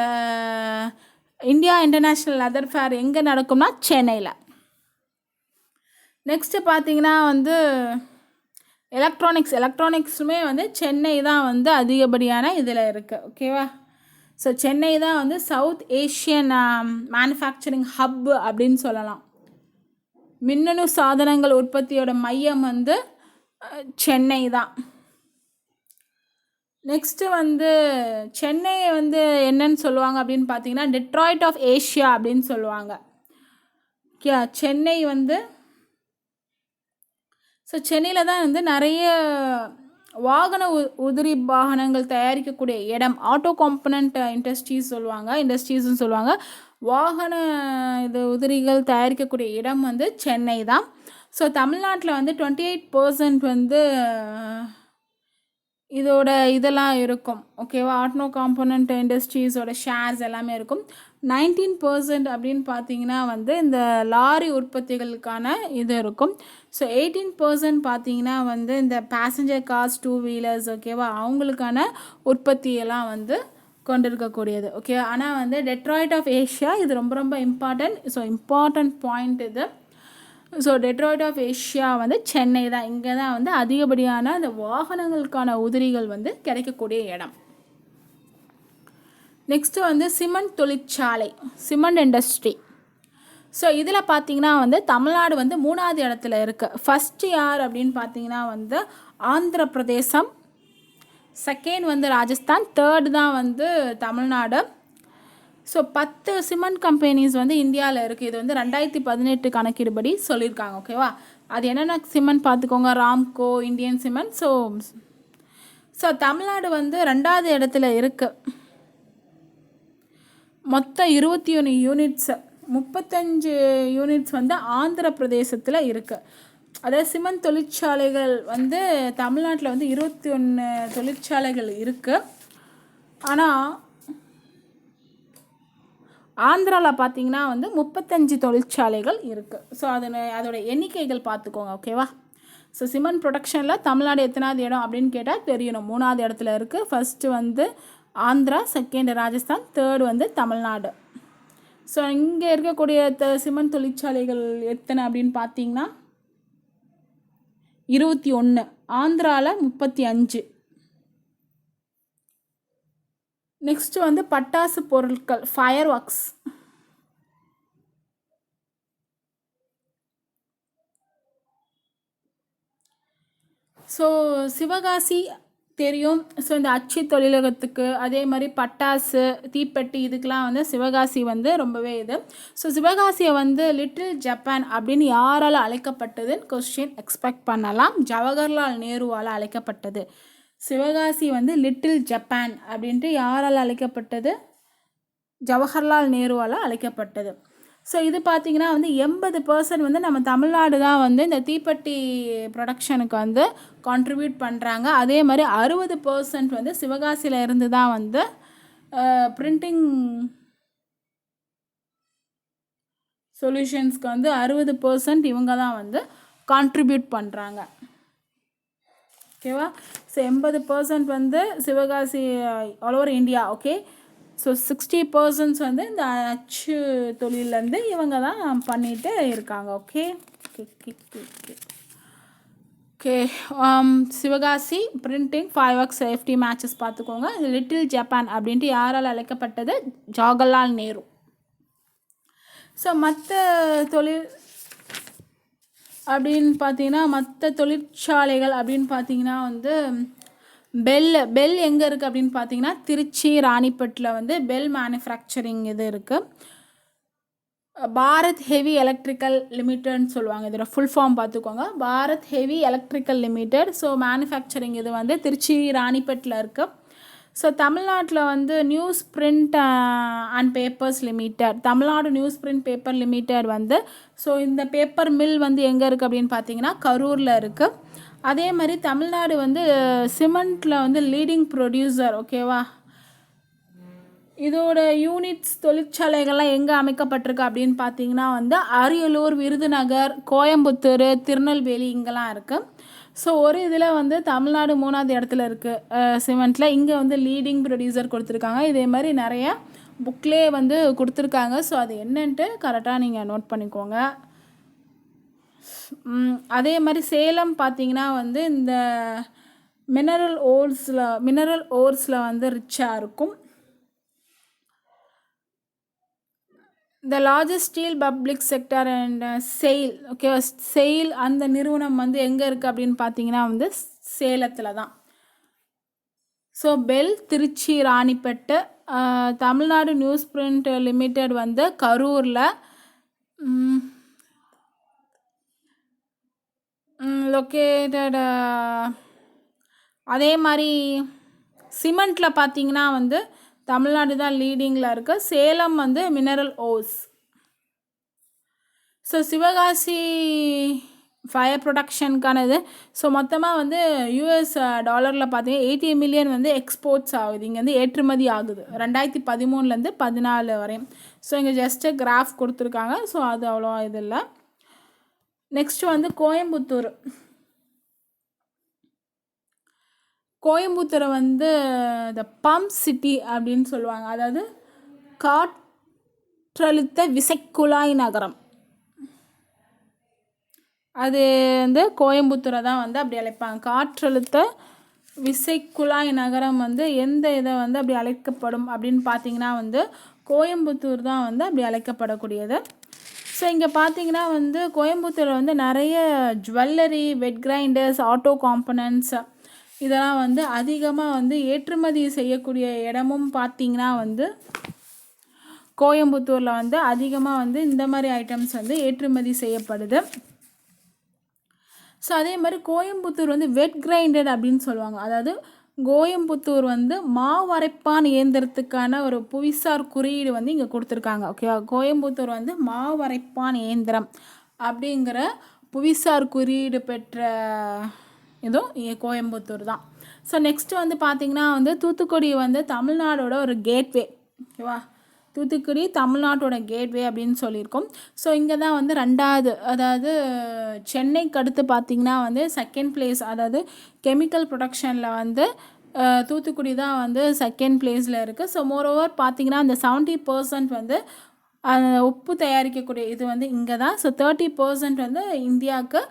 இந்தியா இன்டர்நேஷ்னல் லெதர் ஃபேர் எங்கே நடக்கும்னா சென்னையில். நெக்ஸ்ட்டு பார்த்தீங்கன்னா வந்து எலக்ட்ரானிக்ஸுமே வந்து சென்னை தான் வந்து அதிகப்படியான இதில் இருக்குது. ஓகேவா? ஸோ சென்னை தான் வந்து சவுத் ஏஷியன் மேனுஃபேக்சரிங் ஹப் அப்படின்னு சொல்லலாம். மின்னணு சாதனங்கள் உற்பத்தியோட மையம் வந்து சென்னை தான். நெக்ஸ்ட்டு வந்து சென்னையை வந்து என்னன்னு சொல்லுவாங்க அப்படின்னு பார்த்தீங்கன்னா டெட்ராய்ட் ஆஃப் ஏஷியா அப்படின்னு சொல்லுவாங்க. ஓகே, சென்னை வந்து ஸோ சென்னையில் தான் வந்து நிறைய வாகன உதிரி வாகனங்கள் தயாரிக்கக்கூடிய இடம். ஆட்டோ காம்பனண்ட் இண்டஸ்ட்ரீஸ்னு சொல்லுவாங்க. வாகன உதிரிகள் தயாரிக்கக்கூடிய இடம் வந்து சென்னை தான். ஸோ தமிழ்நாட்டில் வந்து 28% வந்து இதோட இதெல்லாம் இருக்கும். ஓகேவா? ஆட்டோ காம்பனண்ட் இண்டஸ்ட்ரீஸோட ஷேர்ஸ் எல்லாமே இருக்கும். 19% அப்படின்னு பார்த்தீங்கன்னா வந்து இந்த லாரி உற்பத்திகளுக்கான இது இருக்கும். ஸோ 18% பார்த்தீங்கன்னா வந்து இந்த பேசஞ்சர் கார்ஸ், 2 வீலர்ஸ், ஓகேவா, அவங்களுக்கான உற்பத்தியெல்லாம் வந்து கொண்டிருக்கக்கூடியது. ஓகே, ஆனால் வந்து டெட்ராய்ட் ஆஃப் ஏஷியா இது ரொம்ப ரொம்ப இம்பார்ட்டன்ட். ஸோ இம்பார்ட்டன்ட் பாயிண்ட் இது. ஸோ டெட்ராய்ட் ஆஃப் ஏஷியா வந்து சென்னை தான். இங்கே தான் வந்து அதிகப்படியான அந்த வாகனங்களுக்கான உதிரிகள் வந்து கிடைக்கக்கூடிய இடம். நெக்ஸ்ட்டு வந்து சிமெண்ட் தொழிற்சாலை, சிமெண்ட் இண்டஸ்ட்ரி. ஸோ இதில் பார்த்திங்கன்னா வந்து தமிழ்நாடு வந்து 3வது இடத்துல இருக்குது. ஃபஸ்ட்டு யார் அப்படின்னு பார்த்தீங்கன்னா வந்து ஆந்திர பிரதேசம், செகண்ட் வந்து ராஜஸ்தான், தேர்டு தான் வந்து தமிழ்நாடு. ஸோ 10 சிமெண்ட் கம்பெனிஸ் வந்து இந்தியாவில் இருக்குது. இது வந்து 2018 கணக்கீடுபடி சொல்லியிருக்காங்க. ஓகேவா? அது என்னென்ன சிமெண்ட் பார்த்துக்கோங்க. Ramco, Indian cement. So Tamil Nadu வந்து 2வது இடத்துல இருக்குது. மொத்தம் 21 யூனிட்ஸு. 35 யூனிட்ஸ் வந்து ஆந்திர பிரதேசத்தில் இருக்குது. அதாவது சிமெண்ட் தொழிற்சாலைகள் வந்து தமிழ்நாட்டில் வந்து 21 தொழிற்சாலைகள் இருக்குது. ஆனால் ஆந்திராவில் பார்த்தீங்கன்னா வந்து 35 தொழிற்சாலைகள் இருக்குது. ஸோ அதோட எண்ணிக்கைகள் பார்த்துக்கோங்க, ஓகேவா? ஸோ சிமெண்ட் ப்ரொடக்ஷனில் தமிழ்நாடு எத்தனாவது இடம் அப்படின்னு கேட்டால் தெரியணும். 3வது இடத்துல இருக்குது. ஃபஸ்ட்டு வந்து ஆந்திரா, செகண்ட் ராஜஸ்தான், தேர்டு வந்து தமிழ்நாடு. ஸோ இங்கே இருக்கக்கூடிய சிமெண்ட் தொழிற்சாலைகள் எத்தனை அப்படின்னு பார்த்தீங்கன்னா 21, ஆந்திராவில் 35. நெக்ஸ்ட்டு வந்து பட்டாசு பொருட்கள், ஃபயர் ஒர்க்ஸ். ஸோ சிவகாசி தெரியும். ஸோ இந்த அச்சு தொழிலகத்துக்கு, அதே மாதிரி பட்டாசு, தீப்பெட்டி, இதுக்கெலாம் வந்து சிவகாசி வந்து ரொம்பவே இது. ஸோ சிவகாசியை வந்து லிட்டில் ஜப்பான் அப்படின்னு யாரால் அழைக்கப்பட்டதுன்னு கொஸ்டின் எக்ஸ்பெக்ட் பண்ணலாம். ஜவஹர்லால் நேருவால் அழைக்கப்பட்டது. சிவகாசி வந்து லிட்டில் ஜப்பான் அப்படின்ட்டு யாரால் அழைக்கப்பட்டது? ஜவஹர்லால் நேருவால் அழைக்கப்பட்டது. ஸோ இது பார்த்திங்கன்னா வந்து 80% வந்து நம்ம தமிழ்நாடு தான் வந்து இந்த தீப்பெட்டி ப்ரொடக்ஷனுக்கு வந்து கான்ட்ரிபியூட் பண்ணுறாங்க. அதே மாதிரி 60% வந்து சிவகாசியில் இருந்து தான் வந்து பிரிண்டிங் சொல்யூஷன்ஸ்க்கு வந்து 60% இவங்க தான் வந்து கான்ட்ரிபியூட் பண்ணுறாங்க, ஓகேவா? ஸோ 80% வந்து Sivakasi all over India, okay. So 60% வந்து இந்த அச்சு தொழிலேருந்து இவங்க தான் பண்ணிகிட்டு இருக்காங்க, okay. Okay Sivakasi printing, fire work, safety, matches பார்த்துக்கோங்க. லிட்டில் ஜப்பான் அப்படின்ட்டு யாரால் அழைக்கப்பட்டது? ஜவஹர்லால் நேரு. ஸோ மற்ற தொழில் அப்படின்னு பார்த்தீங்கன்னா, மற்ற தொழிற்சாலைகள் அப்படின்னு பார்த்தீங்கன்னா வந்து பெல் எங்கே இருக்குது அப்படின்னு பார்த்தீங்கன்னா திருச்சி, ராணிப்பேட்டில் வந்து பெல் மேனுஃபேக்சரிங் இது இருக்குது. பாரத் ஹெவி எலக்ட்ரிக்கல் லிமிட்டட்னு சொல்லுவாங்க. இதோட ஃபுல் ஃபார்ம் பார்த்துக்கோங்க, Bharat heavy electrical limited. So manufacturing இது வந்து திருச்சி, ராணிப்பேட்டில் இருக்குது. ஸோ தமிழ்நாட்டில் வந்து news print and papers limited, Tamil Nadu news print paper limited வந்து ஸோ இந்த பேப்பர் மில் வந்து எங்கே இருக்குது அப்படின்னு பார்த்தீங்கன்னா கரூரில் இருக்குது. அதே மாதிரி தமிழ்நாடு வந்து சிமெண்ட்டில் வந்து லீடிங் ப்ரொடியூசர், ஓகேவா? இதோட யூனிட்ஸ் தொழிற்சாலைகள்லாம் எங்கே அமைக்கப்பட்டிருக்கு அப்படின்னு பார்த்தீங்கன்னா வந்து அரியலூர், விருதுநகர், கோயம்புத்தூர், திருநெல்வேலி இங்கெல்லாம் இருக்குது. ஸோ ஒரு இதில் வந்து தமிழ்நாடு 3வது இடத்துல இருக்குது சிமெண்ட்டில். இங்கே வந்து லீடிங் ப்ரொடியூசர் கொடுத்துருக்காங்க. இதே மாதிரி நிறைய புக்லே வந்து கொடுத்துருக்காங்க. ஸோ அது என்னன்ட்டு கரெக்டாக நீங்கள் நோட் பண்ணிக்கோங்க. அதே மாதிரி சேலம் பார்த்திங்கன்னா வந்து இந்த மினரல் ஓர்ஸில் வந்து ரிச்சாக இருக்கும். The largest steel public sector and sail, okay. Sail அந்த நிறுவனம் வந்து எங்கே இருக்குது அப்படின்னு பார்த்தீங்கன்னா வந்து சேலத்தில் தான். So BHEL Trichy, Ranipet. Tamil Nadu newsprint limited வந்து கரூரில். லொக்கேட்டட். அதே மாதிரி சிமெண்ட்டில் பார்த்தீங்கன்னா வந்து தமிழ்நாடு தான் லீடிங்கில் இருக்குது. சேலம் வந்து mineral ores. So Sivakasi fire ப்ரொடக்ஷனுக்கானது. ஸோ மொத்தமாக வந்து US டாலரில் பார்த்தீங்கன்னா 80 மில்லியன் வந்து எக்ஸ்போர்ட்ஸ் ஆகுது. இங்கே வந்து ஏற்றுமதி ஆகுது 2013 14 வரையும். ஸோ இங்கே ஜஸ்ட்டு கிராஃப் கொடுத்துருக்காங்க. ஸோ அது அவ்வளோ இது இல்லை. நெக்ஸ்ட்டு வந்து கோயம்புத்தூரை வந்து த பம்ப் சிட்டி அப்படின்னு சொல்லுவாங்க. அதாவது காற்றழுத்த விசைக்குழாய் நகரம். அது வந்து கோயம்புத்தூரை தான் வந்து அப்படி அழைப்பாங்க. காற்றழுத்த விசைக்குழாய் நகரம் வந்து எந்த இதை வந்து அப்படி அழைக்கப்படும் அப்படின்னு பார்த்தீங்கன்னா வந்து கோயம்புத்தூர் தான் வந்து அப்படி அழைக்கப்படக்கூடியது. ஸோ இங்கே பார்த்தீங்கன்னா வந்து கோயம்புத்தூரில் வந்து நிறைய ஜுவல்லரி, வெட் கிரைண்டர்ஸ், ஆட்டோ காம்பனன்ட்ஸ் இதெல்லாம் வந்து அதிகமாக வந்து ஏற்றுமதி செய்யக்கூடிய இடமும் பார்த்திங்கன்னா வந்து கோயம்புத்தூரில் வந்து அதிகமாக வந்து இந்த மாதிரி ஐட்டம்ஸ் வந்து ஏற்றுமதி செய்யப்படுது. ஸோ அதே மாதிரி கோயம்புத்தூர் வந்து வெட் கிரைண்டட் அப்படின்னு சொல்லுவாங்க. அதாவது கோயம்புத்தூர் வந்து மாவரைப்பான் இயந்திரத்துக்கான ஒரு புவிசார் குறியீடு வந்து இங்கே கொடுத்துருக்காங்க. ஓகேவா, கோயம்புத்தூர் வந்து மாவரைப்பான் இயந்திரம் அப்படிங்கிற புவிசார் குறியீடு பெற்ற இதுவும் கோயம்புத்தூர் தான். ஸோ நெக்ஸ்ட்டு வந்து பார்த்திங்கன்னா வந்து தூத்துக்குடி வந்து தமிழ்நாடோட ஒரு கேட்வே. ஓகேவா, தூத்துக்குடி தமிழ்நாட்டோட கேட்வே அப்படின்னு சொல்லியிருக்கோம். ஸோ இங்கே தான் வந்து ரெண்டாவது, அதாவது சென்னைக்கு அடுத்து பார்த்திங்கன்னா வந்து செகண்ட் பிளேஸ், அதாவது கெமிக்கல் ப்ரொடக்ஷனில் வந்து தூத்துக்குடி தான் வந்து செகண்ட் பிளேஸில் இருக்குது. ஸோ மோரோவர் பார்த்திங்கன்னா அந்த 70% வந்து உப்பு தயாரிக்கக்கூடிய இது வந்து இங்கே தான். ஸோ 30% வந்து இந்தியாவுக்கு,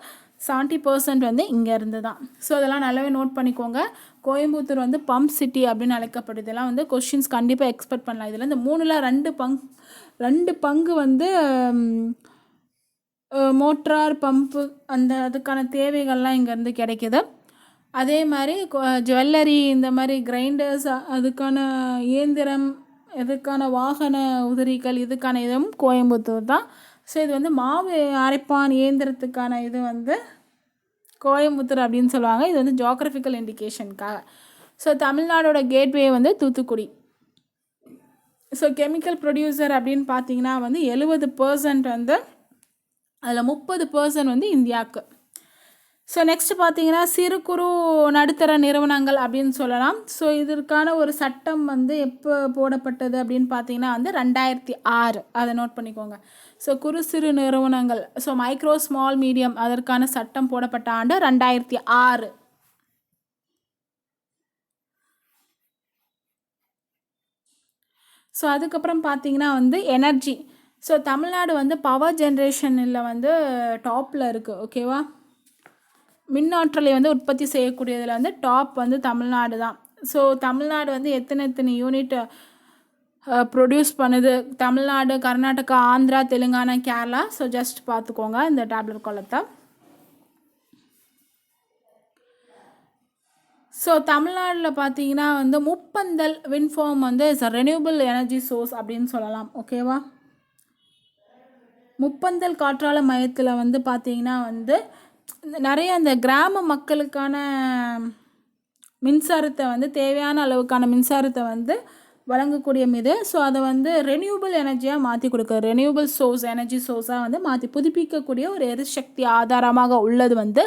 70% வந்து இங்கே இருந்து தான். ஸோ அதெல்லாம் நல்லாவே நோட் பண்ணிக்கோங்க. கோயம்புத்தூர் வந்து பம்ப் சிட்டி அப்படின்னு அழைக்கப்படுது. இதெல்லாம் வந்து கொஷின்ஸ் கண்டிப்பாக எக்ஸ்பெக்ட் பண்ணலாம். இதில் இந்த 3ல் 2 பங்கு வந்து மோட்டார் பம்பு அந்த அதுக்கான தேவைகள்லாம் இங்கேருந்து கிடைக்கிது. அதே மாதிரி ஜுவல்லரி, இந்த மாதிரி கிரைண்டர்ஸ், அதுக்கான இயந்திரம், இதுக்கான வாகன உதிரிகள், இதுக்கான இதுவும் கோயம்புத்தூர் தான். ஸோ இது வந்து மாவு அரைப்பான் இயந்திரத்துக்கான இது வந்து கோயம்புத்தூர் அப்படின்னு சொல்லுவாங்க. இது வந்து ஜியோகிராஃபிக்கல் இண்டிகேஷனுக்காக. ஸோ தமிழ்நாடோட கேட்வே வந்து தூத்துக்குடி. ஸோ கெமிக்கல் ப்ரொடியூசர் அப்படின்னு பார்த்தீங்கன்னா வந்து 70% வந்து, அதில் 30% வந்து இந்தியாவுக்கு. ஸோ நெக்ஸ்ட் பார்த்தீங்கன்னா சிறு குறு நடுத்தர நிறுவனங்கள் அப்படின்னு சொல்லலாம். ஸோ இதற்கான ஒரு சட்டம் வந்து எப்போ போடப்பட்டது அப்படின்னு பார்த்தீங்கன்னா வந்து 2006. அதை நோட் பண்ணிக்கோங்க. ஸோ குறு சிறு நிறுவனங்கள், ஸோ மைக்ரோ ஸ்மால் மீடியம், அதற்கான சட்டம் போடப்பட்ட ஆண்டு 2006. ஸோ அதுக்கப்புறம் பார்த்தீங்கன்னா வந்து எனர்ஜி. ஸோ தமிழ்நாடு வந்து பவர் ஜென்ரேஷனில் வந்து டாப்பில் இருக்குது. ஓகேவா, மின்னாற்றலை வந்து உற்பத்தி செய்யக்கூடியதில் வந்து டாப் வந்து தமிழ்நாடு தான். ஸோ தமிழ்நாடு வந்து எத்தனை யூனிட் ப்ரொடியூஸ் பண்ணுது? தமிழ்நாடு, கர்நாடகா, ஆந்திரா, தெலுங்கானா, கேரளா. ஸோ ஜஸ்ட் பார்த்துக்கோங்க இந்த டேப்லெட் காலத்தை. ஸோ தமிழ்நாட்டில் பார்த்தீங்கன்னா வந்து முப்பந்தல் விண்ஃபார்ம் வந்து is a renewable energy source அப்படின்னு சொல்லலாம். ஓகேவா, முப்பந்தல் காற்றாலை மையத்தில் வந்து பார்த்தீங்கன்னா வந்து நிறைய அந்த கிராம மக்களுக்கான மின்சாரத்தை வந்து, தேவையான அளவுக்கான மின்சாரத்தை வந்து வழங்கக்கூடிய மீது. ஸோ அதை வந்து ரெனியூபிள் எனர்ஜியாக மாற்றி கொடுக்க, ரெனியூபிள் சோர்ஸ், எனர்ஜி சோர்ஸாக வந்து மாற்றி புதுப்பிக்கக்கூடிய ஒரு எரிசக்தி ஆதாரமாக உள்ளது வந்து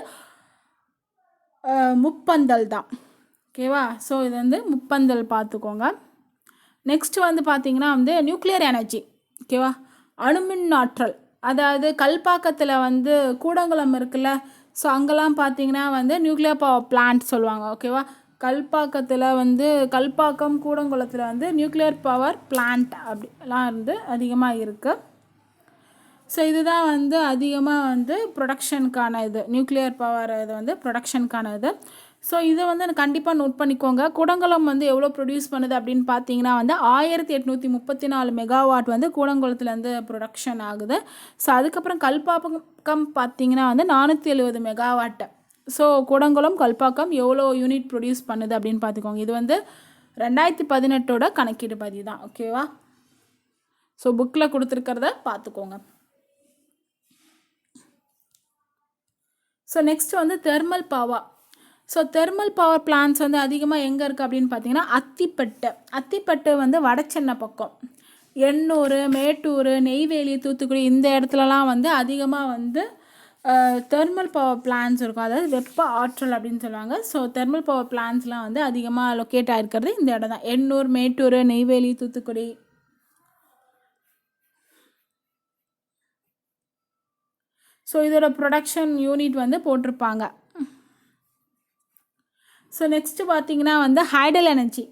முப்பந்தல் தான். ஓகேவா, ஸோ இது வந்து முப்பந்தல் பார்த்துக்கோங்க. நெக்ஸ்ட் வந்து பார்த்திங்கன்னா வந்து நியூக்ளியர் எனர்ஜி. ஓகேவா, அணுமின் ஆற்றல், அதாவது கல்பாக்கத்தில் வந்து கூடங்குளம் இருக்குல்ல. ஸோ அங்கெல்லாம் பார்த்தீங்கன்னா வந்து நியூக்ளியர் பவர் பிளான்ட் சொல்லுவாங்க. ஓகேவா, கல்பாக்கத்தில் வந்து கல்பாக்கம், கூடங்குளத்தில் வந்து நியூக்ளியர் பவர் பிளான்ட் அப்படிலாம் வந்து அதிகமாக இருக்குது. ஸோ இதுதான் வந்து அதிகமாக வந்து ப்ரொடக்ஷனுக்கான இது, நியூக்ளியர் பவர் இது வந்து ப்ரொடக்ஷனுக்கான இது. ஸோ இதை வந்து கண்டிப்பாக நோட் பண்ணிக்கோங்க. கூடங்குளம் வந்து எவ்வளோ ப்ரொடியூஸ் பண்ணுது அப்படின்னு பார்த்தீங்கன்னா வந்து 1834 மெகாவாட் வந்து கூடங்குளத்துலேருந்து ப்ரொடக்ஷன் ஆகுது. ஸோ அதுக்கப்புறம் கல்பாக்கம் பார்த்தீங்கன்னா வந்து 470 மெகாவாட்டு. ஸோ கூடங்குளம், கல்பாக்கம் எவ்வளோ யூனிட் ப்ரொடியூஸ் பண்ணுது அப்படின்னு பார்த்துக்கோங்க. இது வந்து 2018 கணக்கீடு பதி தான். ஓகேவா, ஸோ புக்கில் கொடுத்துருக்கிறத பார்த்துக்கோங்க. ஸோ நெக்ஸ்ட் வந்து thermal power. So thermal power plants வந்து அதிகமாக எங்கே இருக்குது அப்படின்னு பார்த்தீங்கன்னா அத்திப்பட்டு வந்து வடசென்னை பக்கம், எண்ணூர், மேட்டூர், நெய்வேலி, தூத்துக்குடி இந்த இடத்துலலாம் வந்து அதிகமாக வந்து தெர்மல் பவர் பிளான்ஸ் இருக்கும். அதாவது வெப்ப ஆற்றல் அப்படின்னு சொல்லுவாங்க. ஸோ தெர்மல் பவர் பிளான்ஸ்லாம் வந்து அதிகமாக லொக்கேட் ஆகிருக்கிறது இந்த இடம் தான். எண்ணூர், மேட்டூர், நெய்வேலி, தூத்துக்குடி. ஸோ இதோட ப்ரொடக்ஷன் யூனிட் வந்து போட்டிருப்பாங்க. ஸோ நெக்ஸ்ட்டு பார்த்தீங்கன்னா வந்து ஹைடல் எனர்ஜி,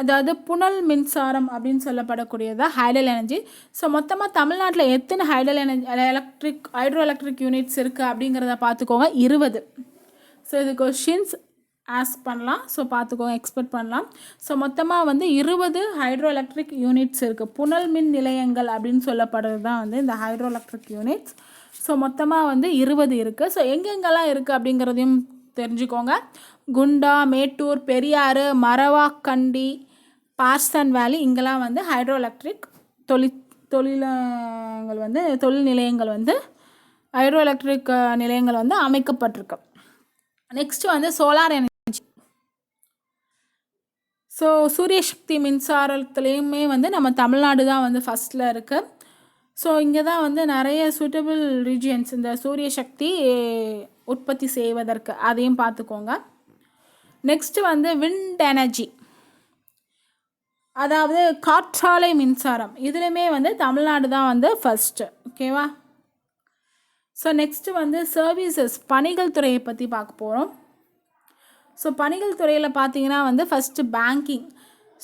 அதாவது புனல் மின்சாரம் அப்படின்னு சொல்லப்படக்கூடியது ஹைடல் எனர்ஜி. ஸோ மொத்தமாக தமிழ்நாட்டில் எத்தனை hydel energy hydro electric units இருக்குது அப்படிங்கிறத பார்த்துக்கோங்க, 20. ஸோ இது கொஷின்ஸ் ஆஸ்க் பண்ணலாம். ஸோ பார்த்துக்கோங்க, எக்ஸ்பெக்ட் பண்ணலாம். ஸோ மொத்தமாக வந்து 20 ஹைட்ரோ எலக்ட்ரிக் யூனிட்ஸ் இருக்குது. புனல் மின் நிலையங்கள் அப்படின்னு சொல்லப்படுறது தான் வந்து இந்த ஹைட்ரோ எலக்ட்ரிக் யூனிட்ஸ். ஸோ மொத்தமாக வந்து 20 இருக்குது. ஸோ எங்கெங்கெல்லாம் இருக்குது அப்படிங்கிறதையும் தெரிஞ்சுக்கோங்க. குண்டா, மேட்டூர், பெரியாறு, மரவாக்கண்டி, பார்சன் வேலி, இங்கெல்லாம் வந்து ஹைட்ரோ எலக்ட்ரிக் தொழில் நிலையங்கள் வந்து ஹைட்ரோ எலக்ட்ரிக் நிலையங்கள் வந்து அமைக்கப்பட்டிருக்கு. நெக்ஸ்ட் வந்து சோலார் எனர்ஜி. ஸோ சூரிய சக்தி மின்சாரத்துலேயுமே வந்து நம்ம தமிழ்நாடு தான் வந்து ஃபஸ்ட்டில் இருக்குது. ஸோ இங்கே தான் வந்து நிறைய சூட்டபிள் ரீஜியன்ஸ் இந்த சூரிய சக்தி உற்பத்தி செய்வதற்கு, அதையும் பார்த்துக்கோங்க. நெக்ஸ்ட்டு வந்து விண்ட் எனர்ஜி, அதாவது காற்றாலை மின்சாரம், இதுலையுமே வந்து தமிழ்நாடு தான் வந்து ஃபஸ்ட்டு. ஓகேவா? ஸோ நெக்ஸ்ட்டு வந்து சர்வீசஸ், பணிகள் துறையை பற்றி பார்க்க போகிறோம். ஸோ பணிகள் துறையில் பார்த்தீங்கன்னா வந்து first banking.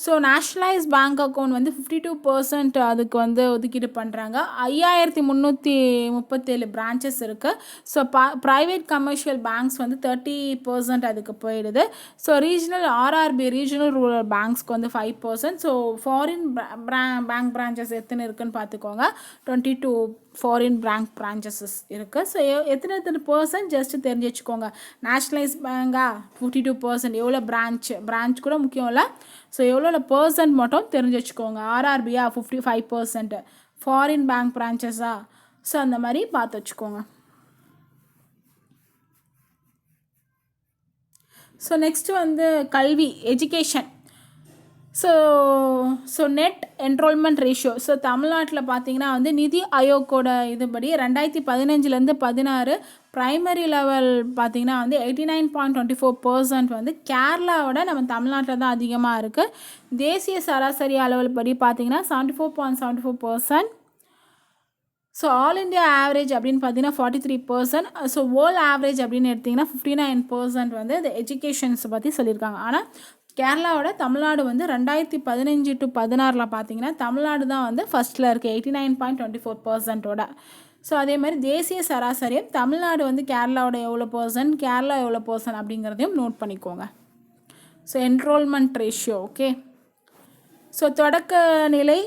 So nationalise bank account வந்து 52% அதுக்கு வந்து ஒதுக்கீடு பண்ணுறாங்க. 5337 பிரான்ச்சஸ் இருக்குது. ஸோ ப்ரைவேட் கமர்ஷியல் பேங்க்ஸ் வந்து 30% அதுக்கு போயிடுது. So regional RRB, regional rural பேங்க்ஸ்க்கு வந்து 5%. ஸோ ஃபாரின் பேங்க் பிரான்ச்சஸ் எத்தனை இருக்குதுன்னு பார்த்துக்கோங்க. 22 ஃபாரின் பேங்க் பிரான்ச்சஸஸ் இருக்குது. ஸோ எத்தனை பர்சன்ட் ஜஸ்ட்டு தெரிஞ்சு வச்சுக்கோங்க. நேஷ்னலைஸ் பேங்கா 52%, எவ்வளோ பிரான்ச் கூட முக்கியம் இல்லை. ஸோ எவ்வளோ பர்சன்ட் மட்டும் தெரிஞ்சு வச்சுக்கோங்க. ஆர்ஆர்பியா 55%, ஃபாரின் பேங்க் பிரான்ச்சஸா, ஸோ அந்த மாதிரி பார்த்து வச்சுக்கோங்க. ஸோ நெக்ஸ்ட்டு வந்து கல்வி, education. So net enrolment ratio. So தமிழ்நாட்டில் பார்த்தீங்கன்னா வந்து நிதி ஆயோக்கோட இதுபடி 2015 16 ப்ரைமரி லெவல் பார்த்தீங்கன்னா வந்து 89.24% வந்து கேரளாவோட நம்ம தமிழ்நாட்டில் தான் அதிகமாக இருக்குது. தேசிய சராசரி அளவில் படி பார்த்தீங்கன்னா 74.74%. ஸோ ஆல் இண்டியா ஆவரேஜ் அப்படின்னு பார்த்தீங்கன்னா 43%. ஸோ வேர்ல்ட் ஆவரேஜ் அப்படின்னு எடுத்திங்கன்னா 59% வந்து இந்த எஜுகேஷன்ஸ் பற்றி சொல்லியிருக்காங்க. ஆனால் கேரளாவோட தமிழ்நாடு வந்து 2015 to 16 பார்த்தீங்கன்னா தமிழ்நாடு தான் வந்து ஃபஸ்ட்டில் இருக்குது 89.24%. ஸோ அதே மாதிரி தேசிய சராசரியும் தமிழ்நாடு வந்து கேரளாவோட எவ்வளோ பர்சன்ட், கேரளா எவ்வளோ பர்சன்ட் அப்படிங்கிறதையும் நோட் பண்ணிக்கோங்க. So enrolment ratio. Okay. So தொடக்க நிலை,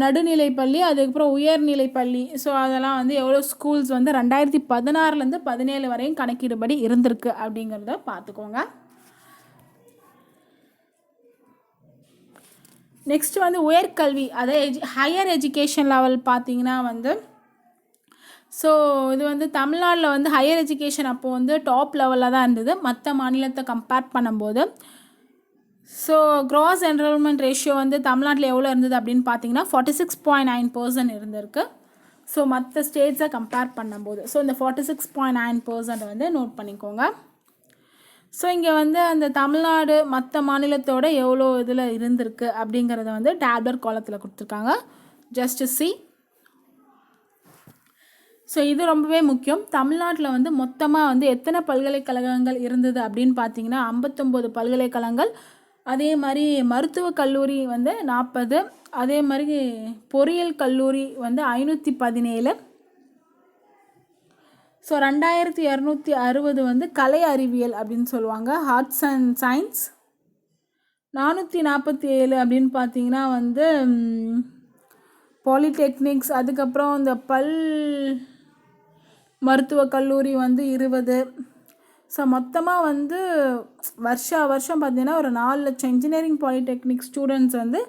நடுநிலை பள்ளி, அதுக்கப்புறம் உயர்நிலை பள்ளி, ஸோ அதெல்லாம் வந்து எவ்வளோ ஸ்கூல்ஸ் வந்து 2016 17 வரையும் கணக்கீடுபடி இருந்திருக்கு அப்படிங்கிறத பார்த்துக்கோங்க. நெக்ஸ்ட் வந்து உயர்கல்வி, அதாவது ஹையர் எஜுகேஷன் லெவல் பார்த்தீங்கன்னா வந்து ஸோ இது வந்து தமிழ்நாட்டில் வந்து ஹையர் எஜுகேஷன் அப்போது வந்து டாப் லெவலில் தான் இருந்தது மற்ற மாநிலத்தை கம்பேர் பண்ணும்போது. ஸோ க்ராஸ் என்ரோல்மெண்ட் ரேஷியோ வந்து தமிழ்நாட்டில் எவ்வளோ இருந்தது அப்படின்னு பார்த்தீங்கன்னா 46.9% இருந்திருக்கு. ஸோ மற்ற ஸ்டேட்ஸை கம்பேர் பண்ணும்போது ஸோ இந்த 46.9% வந்து நோட் பண்ணிக்கோங்க. ஸோ இங்கே வந்து அந்த தமிழ்நாடு மற்ற மாநிலத்தோட எவ்வளோ இதில் இருந்திருக்கு அப்படிங்கிறத வந்து டேப்லெட் காலத்தில் கொடுத்துருக்காங்க. Just C. ஸோ இது ரொம்பவே முக்கியம். தமிழ்நாட்டில் வந்து மொத்தமாக வந்து எத்தனை பல்கலைக்கழகங்கள் இருந்தது அப்படின்னு பார்த்தீங்கன்னா 59 பல்கலைக்கழகங்கள். அதே மாதிரி மருத்துவக் கல்லூரி வந்து 40, அதே மாதிரி பொறியியல் கல்லூரி வந்து 517. ஸோ 2260 வந்து கலை அறிவியல் அப்படின்னு சொல்லுவாங்க, ஆர்ட்ஸ் அண்ட் சயின்ஸ். 447 அப்படின்னு பார்த்தீங்கன்னா வந்து பாலிடெக்னிக்ஸ். அதுக்கப்புறம் இந்த மருத்துவக் கல்லூரி வந்து 20. ஸோ மொத்தமாக வந்து வருஷம் பார்த்திங்கன்னா ஒரு 4 லட்சம் இன்ஜினியரிங் பாலிடெக்னிக் ஸ்டூடெண்ட்ஸ் வந்து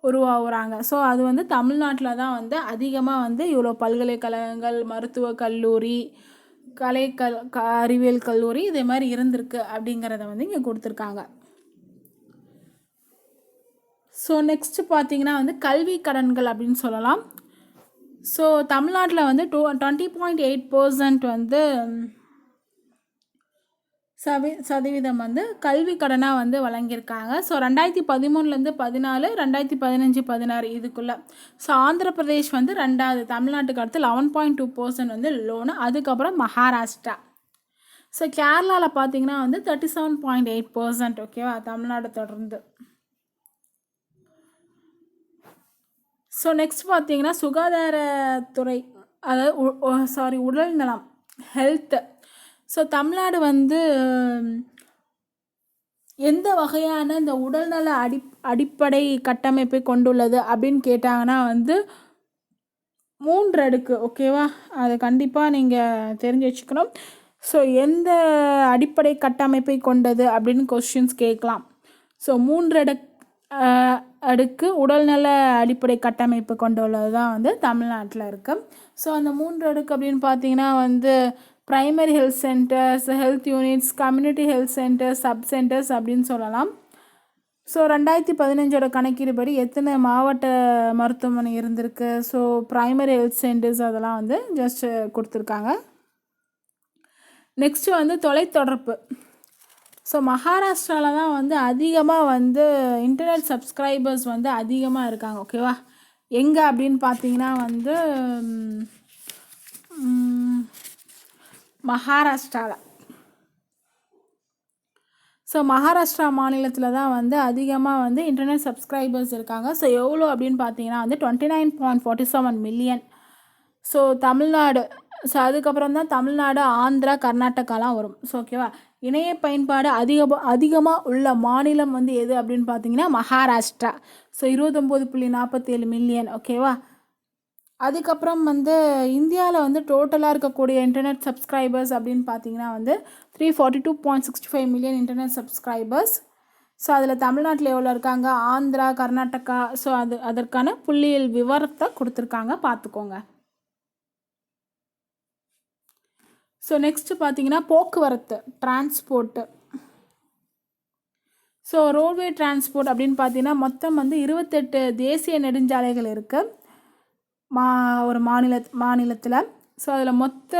உருவாகுறாங்க. ஸோ அது வந்து தமிழ்நாட்டில் தான் வந்து அதிகமாக வந்து இவ்வளோ பல்கலைக்கழகங்கள், மருத்துவக் கல்லூரி, அறிவியல் கல்லூரி இதே மாதிரி இருந்திருக்கு அப்படிங்கிறத வந்து இங்கே கொடுத்துருக்காங்க. ஸோ நெக்ஸ்ட்டு பார்த்தீங்கன்னா வந்து கல்வி கடன்கள் அப்படின்னு சொல்லலாம். ஸோ தமிழ்நாட்டில் வந்து 20.8% வந்து சதவீதம் வந்து கல்வி கடனாக வந்து வழங்கியிருக்காங்க. ஸோ 2013 14, 2015 16 இதுக்குள்ளே. ஸோ ஆந்திர பிரதேஷ் வந்து 2வது, தமிழ்நாட்டுக்கு அடுத்து 11.2% வந்து லோனு. அதுக்கப்புறம் மகாராஷ்டிரா. ஸோ கேரளாவில் பார்த்தீங்கன்னா வந்து 37.8%. ஓகேவா, தமிழ்நாடு தொடர்ந்து. ஸோ நெக்ஸ்ட் பார்த்தீங்கன்னா சுகாதாரத்துறை, அதாவது உடல் நலம், ஹெல்த்து. ஸோ தமிழ்நாடு வந்து எந்த வகையான இந்த உடல்நல அடிப்படை கட்டமைப்பை கொண்டுள்ளது அப்படின்னு கேட்டாங்கன்னா வந்து 3 அடுக்கு. ஓகேவா, அதை கண்டிப்பாக நீங்கள் தெரிஞ்சு வச்சுக்கணும். ஸோ எந்த அடிப்படை கட்டமைப்பை கொண்டது அப்படின்னு கொஸ்டின்ஸ் கேட்கலாம். ஸோ 3 அடுக்கு உடல்நல அடிப்படை கட்டமைப்பு கொண்டுள்ளது தான் வந்து தமிழ்நாட்டில் இருக்குது. ஸோ அந்த 3 அடுக்கு அப்படின்னு பார்த்தீங்கன்னா வந்து primary health centres, health units, community health centres, sub centres அப்படின்னு சொல்லலாம். ஸோ 2015 கணக்கீடுபடி எத்தனை மாவட்ட மருத்துவமனை இருந்திருக்கு, ஸோ ப்ரைமரி ஹெல்த் சென்டர்ஸ் அதெல்லாம் வந்து ஜஸ்ட் கொடுத்துருக்காங்க. நெக்ஸ்ட்டு வந்து தொலைத்தொடர்பு. ஸோ மகாராஷ்டிராவில் தான் வந்து அதிகமாக வந்து இன்டர்நெட் சப்ஸ்கிரைபர்ஸ் வந்து அதிகமாக இருக்காங்க. ஓகேவா, எங்கே அப்படின்னு பார்த்தீங்கன்னா வந்து மகாராஷ்டிராவில். ஸோ மகாராஷ்டிரா மாநிலத்தில் தான் வந்து அதிகமாக வந்து இன்டர்நெட் சப்ஸ்கிரைபர்ஸ் இருக்காங்க. ஸோ எவ்வளோ அப்படின்னு பார்த்தீங்கன்னா வந்து 29.47 மில்லியன். ஸோ தமிழ்நாடு, ஸோ அதுக்கப்புறம் தான் தமிழ்நாடு, ஆந்திரா, கர்நாடகாலாம் வரும். ஸோ ஓகேவா, இணைய பயன்பாடு அதிகமாக உள்ள மாநிலம் வந்து எது அப்படின்னு பார்த்தீங்கன்னா மகாராஷ்டிரா. So 29.47 million. ஓகேவா, அதுக்கப்புறம் வந்து இந்தியாவில் வந்து டோட்டலாக இருக்கக்கூடிய இன்டர்நெட் சப்ஸ்கிரைபர்ஸ் அப்படின்னு பார்த்தீங்கன்னா வந்து 342.65 மில்லியன் இன்டர்நெட் சப்ஸ்கிரைபர்ஸ். ஸோ அதில் தமிழ்நாட்டில் எவ்வளோ இருக்காங்க, ஆந்திரா, கர்நாடகா, ஸோ அதற்கான புள்ளியியல் விவரத்தை கொடுத்துருக்காங்க, பார்த்துக்கோங்க. ஸோ நெக்ஸ்ட்டு பார்த்தீங்கன்னா போக்குவரத்து, டிரான்ஸ்போர்ட்டு. ஸோ ரோட்வே டிரான்ஸ்போர்ட் அப்படின்னு பார்த்தீங்கன்னா மொத்தம் வந்து 28 தேசிய நெடுஞ்சாலைகள் இருக்குது ஒரு மாநிலத்தில். ஸோ அதில் மொத்த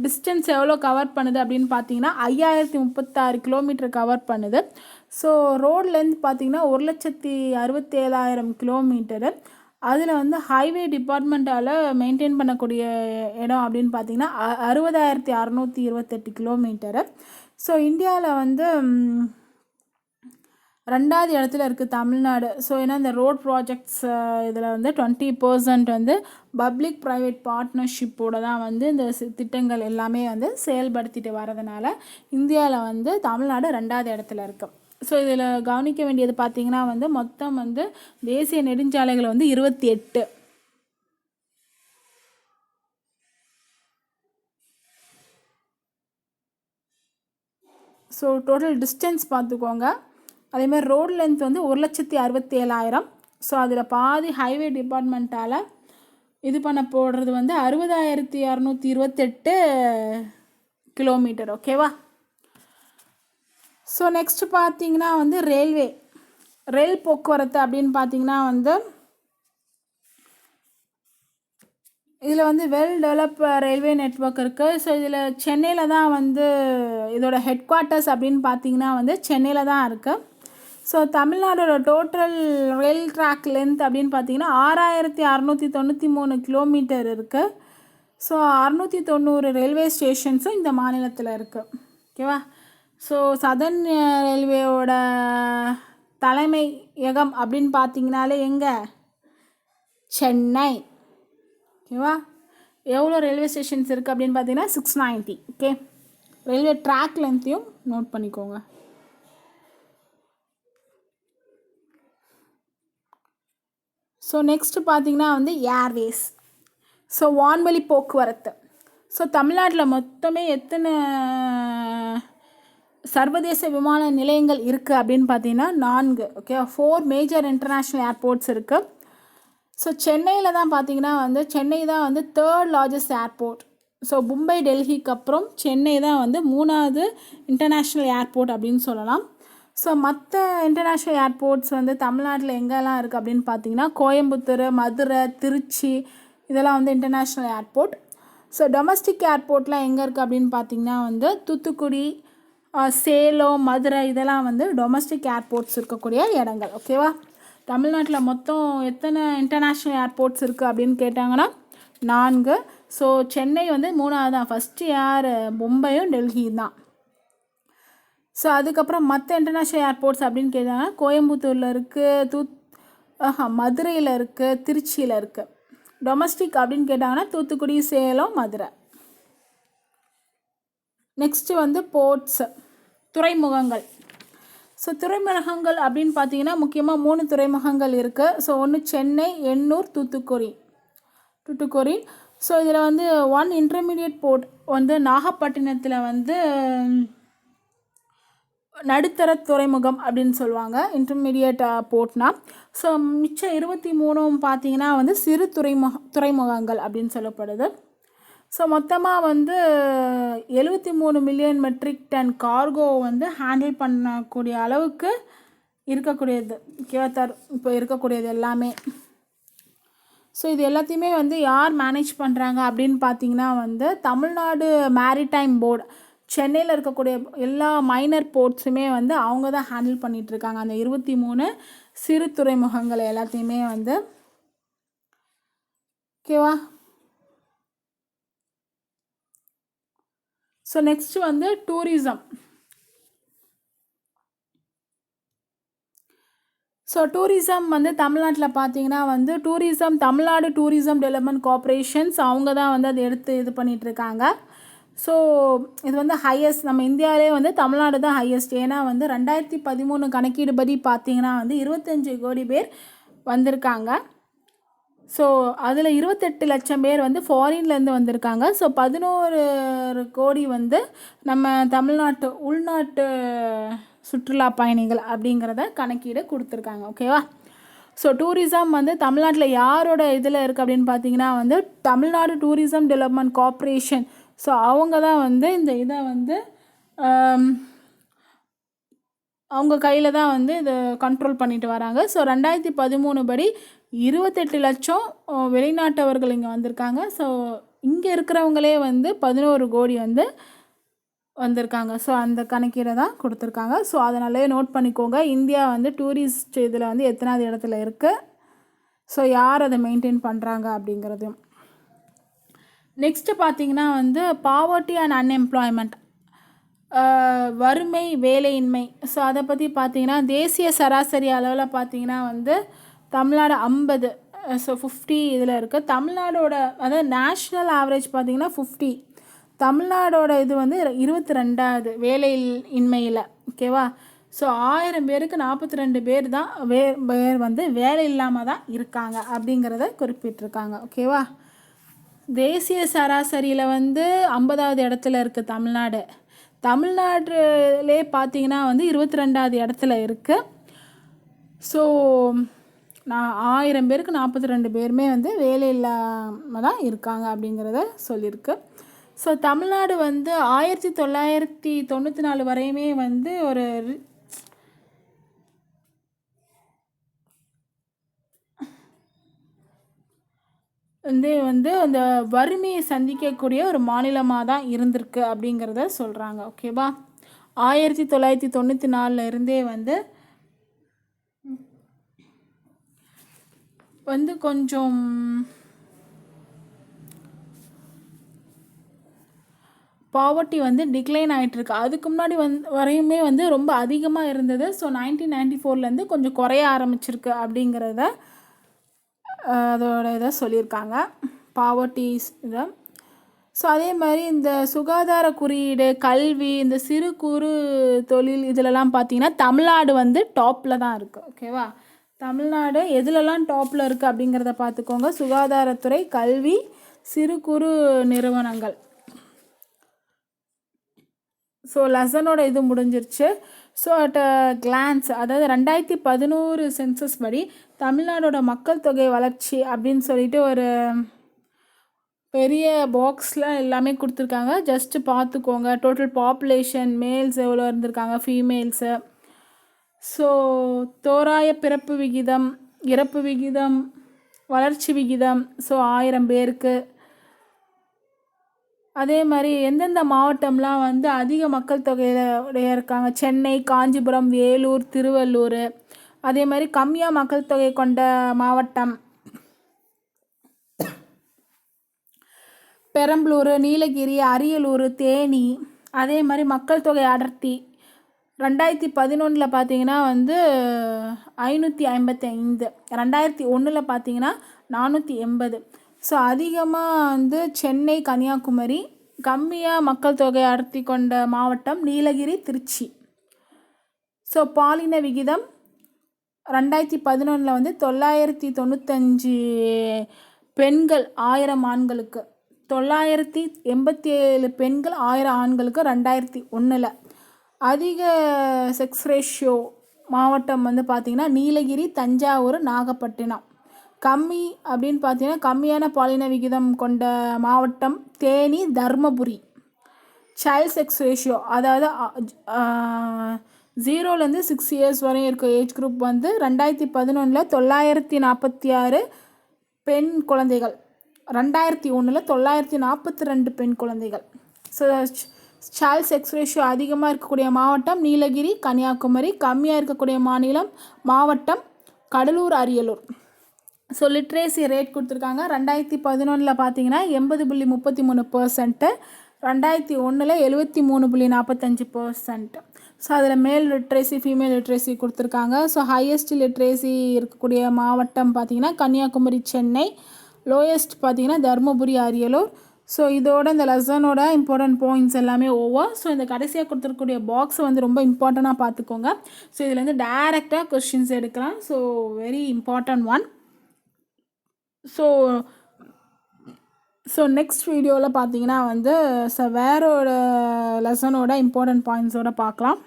டிஸ்டன்ஸ் எவ்வளோ கவர் பண்ணுது அப்படின்னு பார்த்தீங்கன்னா 5036 கிலோமீட்டர் கவர் பண்ணுது. ஸோ ரோட் லென்த் பார்த்தீங்கன்னா 1,67,000 கிலோமீட்டரு. அதில் வந்து ஹைவே டிபார்ட்மெண்ட்டால் மெயின்டைன் பண்ணக்கூடிய இடம் அப்படின்னு பார்த்தீங்கன்னா 60,628 கிலோமீட்டரு. ஸோ இந்தியாவில் வந்து 2வது இடத்துல இருக்குது தமிழ்நாடு. ஸோ ஏன்னா இந்த ரோட் ப்ராஜெக்ட்ஸ் இதில் வந்து 20% வந்து பப்ளிக் ப்ரைவேட் பார்ட்னர்ஷிப்போடு தான் வந்து இந்த திட்டங்கள் எல்லாமே வந்து செயல்படுத்திட்டு வரதுனால இந்தியாவில் வந்து தமிழ்நாடு 2வது இடத்துல இருக்குது. ஸோ இதில் கவனிக்க வேண்டியது பார்த்திங்கன்னா வந்து மொத்தம் வந்து தேசிய நெடுஞ்சாலைகள் வந்து 28. ஸோ டோட்டல் டிஸ்டன்ஸ் பார்த்துக்கோங்க. அதேமாதிரி ரோட் லென்த் வந்து 1,67,000. ஸோ அதில் பாதி ஹைவே டிபார்ட்மெண்ட்டால் இது பண்ண போடுறது வந்து 60,628 கிலோமீட்டர். ஓகேவா, ஸோ நெக்ஸ்ட் பார்த்தீங்கன்னா வந்து ரயில் போக்குவரத்து அப்படின்னு பார்த்தீங்கன்னா வந்து இதில் வந்து வெல் டெவலப் ரயில்வே நெட்வொர்க் இருக்குது. ஸோ இதில் சென்னையில் தான் வந்து இதோட ஹெட் குவார்ட்டர்ஸ் அப்படின்னு பார்த்தீங்கன்னா வந்து சென்னையில் தான் இருக்குது. ஸோ தமிழ்நாடோட டோட்டல் ரயில் ட்ராக் லென்த் அப்படின்னு பார்த்தீங்கன்னா 6,693 கிலோமீட்டர் இருக்குது. ஸோ 690 ரயில்வே ஸ்டேஷன்ஸும் இந்த மாநிலத்தில் இருக்குது. ஓகேவா, ஸோ சதர்ன் ரயில்வேயோட தலைமையகம் அப்படின்னு பார்த்தீங்கனாலே எங்கே, சென்னை. ஓகேவா, எவ்வளோ ரயில்வே ஸ்டேஷன்ஸ் இருக்குது அப்படின்னு பார்த்தீங்கன்னா 690. ஓகே, ரயில்வே ட்ராக் லென்த்தையும் நோட் பண்ணிக்கோங்க. ஸோ நெக்ஸ்ட்டு பார்த்தீங்கன்னா வந்து ஏர்வேஸ், ஸோ வான்வழி போக்குவரத்து. ஸோ தமிழ்நாட்டில் மொத்தமே எத்தனை சர்வதேச விமான நிலையங்கள் இருக்குது அப்படின்னு பார்த்தீங்கன்னா 4. ஓகே, 4 மேஜர் இன்டர்நேஷ்னல் ஏர்போர்ட்ஸ் இருக்குது. ஸோ சென்னையில் தான் பார்த்தீங்கன்னா வந்து சென்னை தான் வந்து 3rd largest airport. So Mumbai, டெல்லிக்கு அப்புறம் சென்னை தான் வந்து 3வது இன்டர்நேஷ்னல் ஏர்போர்ட் அப்படின்னு சொல்லலாம். ஸோ மற்ற இன்டர்நேஷ்னல் ஏர்போர்ட்ஸ் வந்து தமிழ்நாட்டில் எங்கெல்லாம் இருக்குது அப்படின்னு பார்த்தீங்கன்னா கோயம்புத்தூர், மதுரை, திருச்சி இதெல்லாம் வந்து இன்டர்நேஷ்னல் ஏர்போர்ட். ஸோ டொமஸ்டிக் ஏர்போர்ட்லாம் எங்கே இருக்குது அப்படின்னு பார்த்தீங்கன்னா வந்து தூத்துக்குடி, சேலம், மதுரை இதெல்லாம் வந்து டொமஸ்டிக் ஏர்போர்ட்ஸ் இருக்கக்கூடிய இடங்கள். ஓகேவா, தமிழ்நாட்டில் மொத்தம் எத்தனை இன்டர்நேஷ்னல் ஏர்போர்ட்ஸ் இருக்குது அப்படின்னு கேட்டாங்கன்னா 4. ஸோ சென்னை வந்து 3வது தான், ஃபஸ்ட்டு யார், மும்பையும் டெல்லியும் தான். ஸோ அதுக்கப்புறம் மற்ற இன்டர்நேஷ்னல் ஏர்போர்ட்ஸ் அப்படின்னு கேட்டாங்கன்னா கோயம்புத்தூரில் இருக்குது, மதுரையில் இருக்குது, திருச்சியில் இருக்குது. டொமஸ்டிக் அப்படின்னு கேட்டாங்கன்னா தூத்துக்குடி, சேலம், மதுரை. நெக்ஸ்ட்டு வந்து போர்ட்ஸு, துறைமுகங்கள். ஸோ துறைமுகங்கள் அப்படின்னு பார்த்தீங்கன்னா முக்கியமாக 3 துறைமுகங்கள் இருக்குது. ஸோ ஒன்று சென்னை, எண்ணூர், தூத்துக்குடி. ஸோ இதில் வந்து 1 இன்டர்மீடியட் போர்ட் வந்து நாகப்பட்டினத்தில் வந்து நடுத்தர துறைமுகம் அப்படின்னு சொல்லுவாங்க, இன்டர்மீடியட் போர்ட்னா. ஸோ மிச்சம் 23 பார்த்தீங்கன்னா வந்து சிறு துறைமுகங்கள் அப்படின்னு சொல்லப்படுது. ஸோ மொத்தமாக வந்து 73 மில்லியன் மெட்ரிக் டன் கார்கோ வந்து ஹேண்டில் பண்ணக்கூடிய அளவுக்கு இருக்கக்கூடியது. ஓகேவா? இப்போ இருக்கக்கூடியது எல்லாமே. ஸோ இது எல்லாத்தையுமே வந்து யார் மேனேஜ் பண்ணுறாங்க அப்படின்னு பார்த்தீங்கன்னா வந்து தமிழ்நாடு மேரிடைம் போர்டு, சென்னையில் இருக்கக்கூடிய எல்லா மைனர் போர்ட்ஸுமே வந்து அவங்க தான் ஹேண்டில் பண்ணிகிட்ருக்காங்க. அந்த 23 சிறு துறைமுகங்கள் எல்லாத்தையுமே வந்து. ஓகேவா? ஸோ நெக்ஸ்ட்டு வந்து டூரிசம். ஸோ டூரிசம் வந்து தமிழ்நாட்டில் பார்த்தீங்கன்னா வந்து தமிழ்நாடு டூரிசம் டெவலப்மெண்ட் கார்ப்பரேஷன்ஸ் அவங்க தான் வந்து அதை எடுத்து இது பண்ணிகிட்ருக்காங்க. ஸோ இது வந்து ஹையஸ்ட், நம்ம இந்தியாவிலே வந்து தமிழ்நாடு தான் ஹையஸ்ட். ஏன்னா வந்து 2013 கணக்கீடு படி பார்த்தீங்கன்னா வந்து 25 கோடி பேர் வந்திருக்காங்க. ஸோ அதில் 28 லட்சம் பேர் வந்து ஃபாரின்லேருந்து வந்திருக்காங்க. ஸோ 11 கோடி வந்து நம்ம தமிழ்நாட்டு உள்நாட்டு சுற்றுலா பயணிகள் அப்படிங்கிறத கணக்கீடு கொடுத்துருக்காங்க. ஓகேவா? ஸோ டூரிசம் வந்து தமிழ்நாட்டில் யாரோட இதில் இருக்குது அப்படின்னு பார்த்தீங்கன்னா வந்து Tamil Nadu tourism development corporation. So அவங்க தான் வந்து இந்த இதை வந்து அவங்க கையில் தான் வந்து இதை கண்ட்ரோல் பண்ணிட்டு வராங்க. ஸோ 2013 படி 28 லட்சம் வெளிநாட்டவர்கள் இங்கே வந்திருக்காங்க. ஸோ இங்கே இருக்கிறவங்களே வந்து 11 கோடி வந்து வந்திருக்காங்க. ஸோ அந்த கணக்கீடை தான் கொடுத்துருக்காங்க. ஸோ அதனாலே நோட் பண்ணிக்கோங்க, இந்தியா வந்து டூரிஸ்ட் இதில் வந்து எத்தனாவது இடத்துல இருக்குது, ஸோ யார் அதை மெயின்டைன் பண்ணுறாங்க அப்படிங்கிறதையும். நெக்ஸ்ட்டு பார்த்திங்கன்னா வந்து பாவர்ட்டி அண்ட் அன்எம்ப்ளாய்மெண்ட், வறுமை வேலையின்மை. ஸோ அதை பற்றி பார்த்திங்கன்னா தேசிய சராசரி அளவில் பார்த்திங்கன்னா வந்து தமிழ்நாடு 50, ஸோ 50 இதில் இருக்குது. தமிழ்நாடோட அதாவது நேஷ்னல் ஆவரேஜ் பார்த்திங்கன்னா 50, தமிழ்நாடோட இது வந்து 22வது வேலையின்மையில். ஓகேவா? ஸோ 1000 பேருக்கு 42 பேர் தான் பேர் வந்து வேலை இல்லாமல் தான் இருக்காங்க அப்படிங்கிறத குறிப்பிட்டிருக்காங்க. ஓகேவா? தேசிய சராசரியில் வந்து 50வது இடத்துல இருக்குது தமிழ்நாடு. தமிழ்நாட்டிலே பார்த்திங்கன்னா வந்து 22வது இடத்துல இருக்குது. ஸோ 1000 பேருக்கு 42 பேருமே வந்து வேலை இல்லாமல் தான் இருக்காங்க அப்படிங்கிறத சொல்லியிருக்கு. ஸோ தமிழ்நாடு வந்து 1994 வரையுமே வந்து ஒரு வந்து அந்த வறுமையை சந்திக்கக்கூடிய ஒரு மாநிலமாக தான் இருந்திருக்கு அப்படிங்கிறத சொல்கிறாங்க. ஓகேவா? 1994 இருந்தே வந்து கொஞ்சம் பாவர்ட்டி வந்து டிக்ளைன் ஆகிட்டுருக்கு. அதுக்கு முன்னாடி வரையுமே வந்து ரொம்ப அதிகமாக இருந்தது. ஸோ 1994 கொஞ்சம் குறைய ஆரம்பிச்சிருக்கு அப்படிங்கிறத அதோட இதை சொல்லியிருக்காங்க, பாவர்ட்டிஸ் இதை. ஸோ அதே மாதிரி இந்த சுகாதார குறியீடு, கல்வி, இந்த சிறு குறு தொழில் இதிலலாம் பார்த்திங்கன்னா தமிழ்நாடு வந்து டாப்பில் தான் இருக்குது. ஓகேவா? தமிழ்நாடு எதுலலாம் டாப்பில் இருக்குது அப்படிங்கிறத பார்த்துக்கோங்க. சுகாதாரத்துறை, கல்வி, சிறு குறு நிறுவனங்கள். ஸோ லெசனோட இது முடிஞ்சிருச்சு. ஸோ அட் அ கிளான்ஸ், அதாவது 2011 சென்சஸ் படி தமிழ்நாடோட மக்கள் தொகை வளர்ச்சி அப்படின்னு சொல்லிட்டு ஒரு பெரிய பாக்ஸில் எல்லாமே கொடுத்துருக்காங்க. ஜஸ்ட்டு பார்த்துக்கோங்க. டோட்டல் பாப்புலேஷன், மேல்ஸ் எவ்வளோ இருந்திருக்காங்க, ஃபீமேல்ஸு. ஸோ தோராய பிறப்பு விகிதம், இறப்பு விகிதம், வளர்ச்சி விகிதம், ஸோ 1000 பேருக்கு. அதே மாதிரி எந்தெந்த மாவட்டம்லாம் வந்து அதிக மக்கள் தொகையுடைய இருக்காங்க, சென்னை, காஞ்சிபுரம், வேலூர், திருவள்ளூர். அதே மாதிரி கம்மியாக மக்கள் தொகை கொண்ட மாவட்டம் பெரம்பலூர், நீலகிரி, அரியலூர், தேனி. அதே மாதிரி மக்கள் தொகை அடர்த்தி 2011 பார்த்தீங்கன்னா வந்து 555, 2001 பார்த்தீங்கன்னா 480. ஸோ அதிகமாக வந்து சென்னை, கன்னியாகுமரி. கம்மியாக மக்கள் தொகை அடர்த்தி கொண்ட மாவட்டம் நீலகிரி, திருச்சி. ஸோ பாலின விகிதம் 2011 வந்து 995 பெண்கள் 1000 ஆண்களுக்கு, 987 பெண்கள் 1000 ஆண்களுக்கு 2001. அதிக செக்ஸ் ரேஷியோ மாவட்டம் வந்து பார்த்திங்கன்னா நீலகிரி, தஞ்சாவூர், நாகப்பட்டினம். கம்மி அப்படின்னு பார்த்தீங்கன்னா கம்மியான பாலின விகிதம் கொண்ட மாவட்டம் Theni, Dharmapuri. Child sex ratio அதாவது 0லேருந்து 6 இயர்ஸ் வரையும் இருக்க ஏஜ் குரூப் வந்து 2011 946 பெண் குழந்தைகள், 2001 942 பெண் குழந்தைகள். ஸோ சைல்ட் செக்ஸ் ரேஷியோ அதிகமாக இருக்கக்கூடிய மாவட்டம் நீலகிரி, கன்னியாகுமரி. கம்மியாக இருக்கக்கூடிய மாவட்டம் Cuddalore, Ariyalur. So literacy rate கொடுத்துருக்காங்க. 2011 பார்த்தீங்கன்னா 80.33%, 2001 73.45%. ஸோ அதில் மேல் லிட்ரேசி, ஃபீமேல் லிட்ரேசி கொடுத்துருக்காங்க. ஸோ ஹையஸ்ட் லிட்ரேசி இருக்கக்கூடிய மாவட்டம் பார்த்திங்கன்னா கன்னியாகுமரி, சென்னை. லோயஸ்ட் பார்த்திங்கன்னா தருமபுரி, அரியலூர். ஸோ இதோட இந்த லெசனோட இம்பார்ட்டன்ட் பாயிண்ட்ஸ் எல்லாமே ஓவர். ஸோ இந்த கடைசியாக கொடுத்துருக்கூடிய பாக்ஸ் வந்து ரொம்ப இம்பார்ட்டண்ட்டாக பார்த்துக்கோங்க. ஸோ இதுலேருந்து டைரெக்டாக கொஸ்டின்ஸ் எடுக்கலாம். So very important one. So next வீடியோவில் பார்த்தீங்கன்னா வந்து வேறோட லெசனோட இம்பார்ட்டன்ட் பாயிண்ட்ஸோடு பார்க்கலாம்.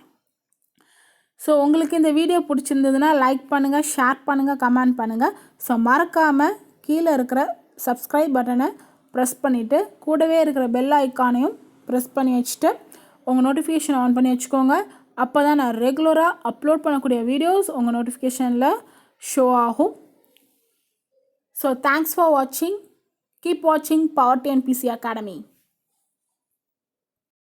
ஸோ உங்களுக்கு இந்த வீடியோ பிடிச்சிருந்ததுன்னா லைக் பண்ணுங்கள், ஷேர் பண்ணுங்கள், கமெண்ட் பண்ணுங்கள். ஸோ மறக்காமல் கீழே இருக்கிற சப்ஸ்கிரைப் பட்டனை ப்ரெஸ் பண்ணிவிட்டு கூடவே இருக்கிற பெல் ஐக்கானையும் ப்ரெஸ் பண்ணி வச்சுட்டு உங்கள் நோட்டிஃபிகேஷன் ஆன் பண்ணி வச்சுக்கோங்க. அப்போ தான் நான் ரெகுலராக அப்லோட் பண்ணக்கூடிய வீடியோஸ் உங்கள் நோட்டிஃபிகேஷனில் ஷோ ஆகும். So thanks for watching. Keep watching Power TNPC Academy.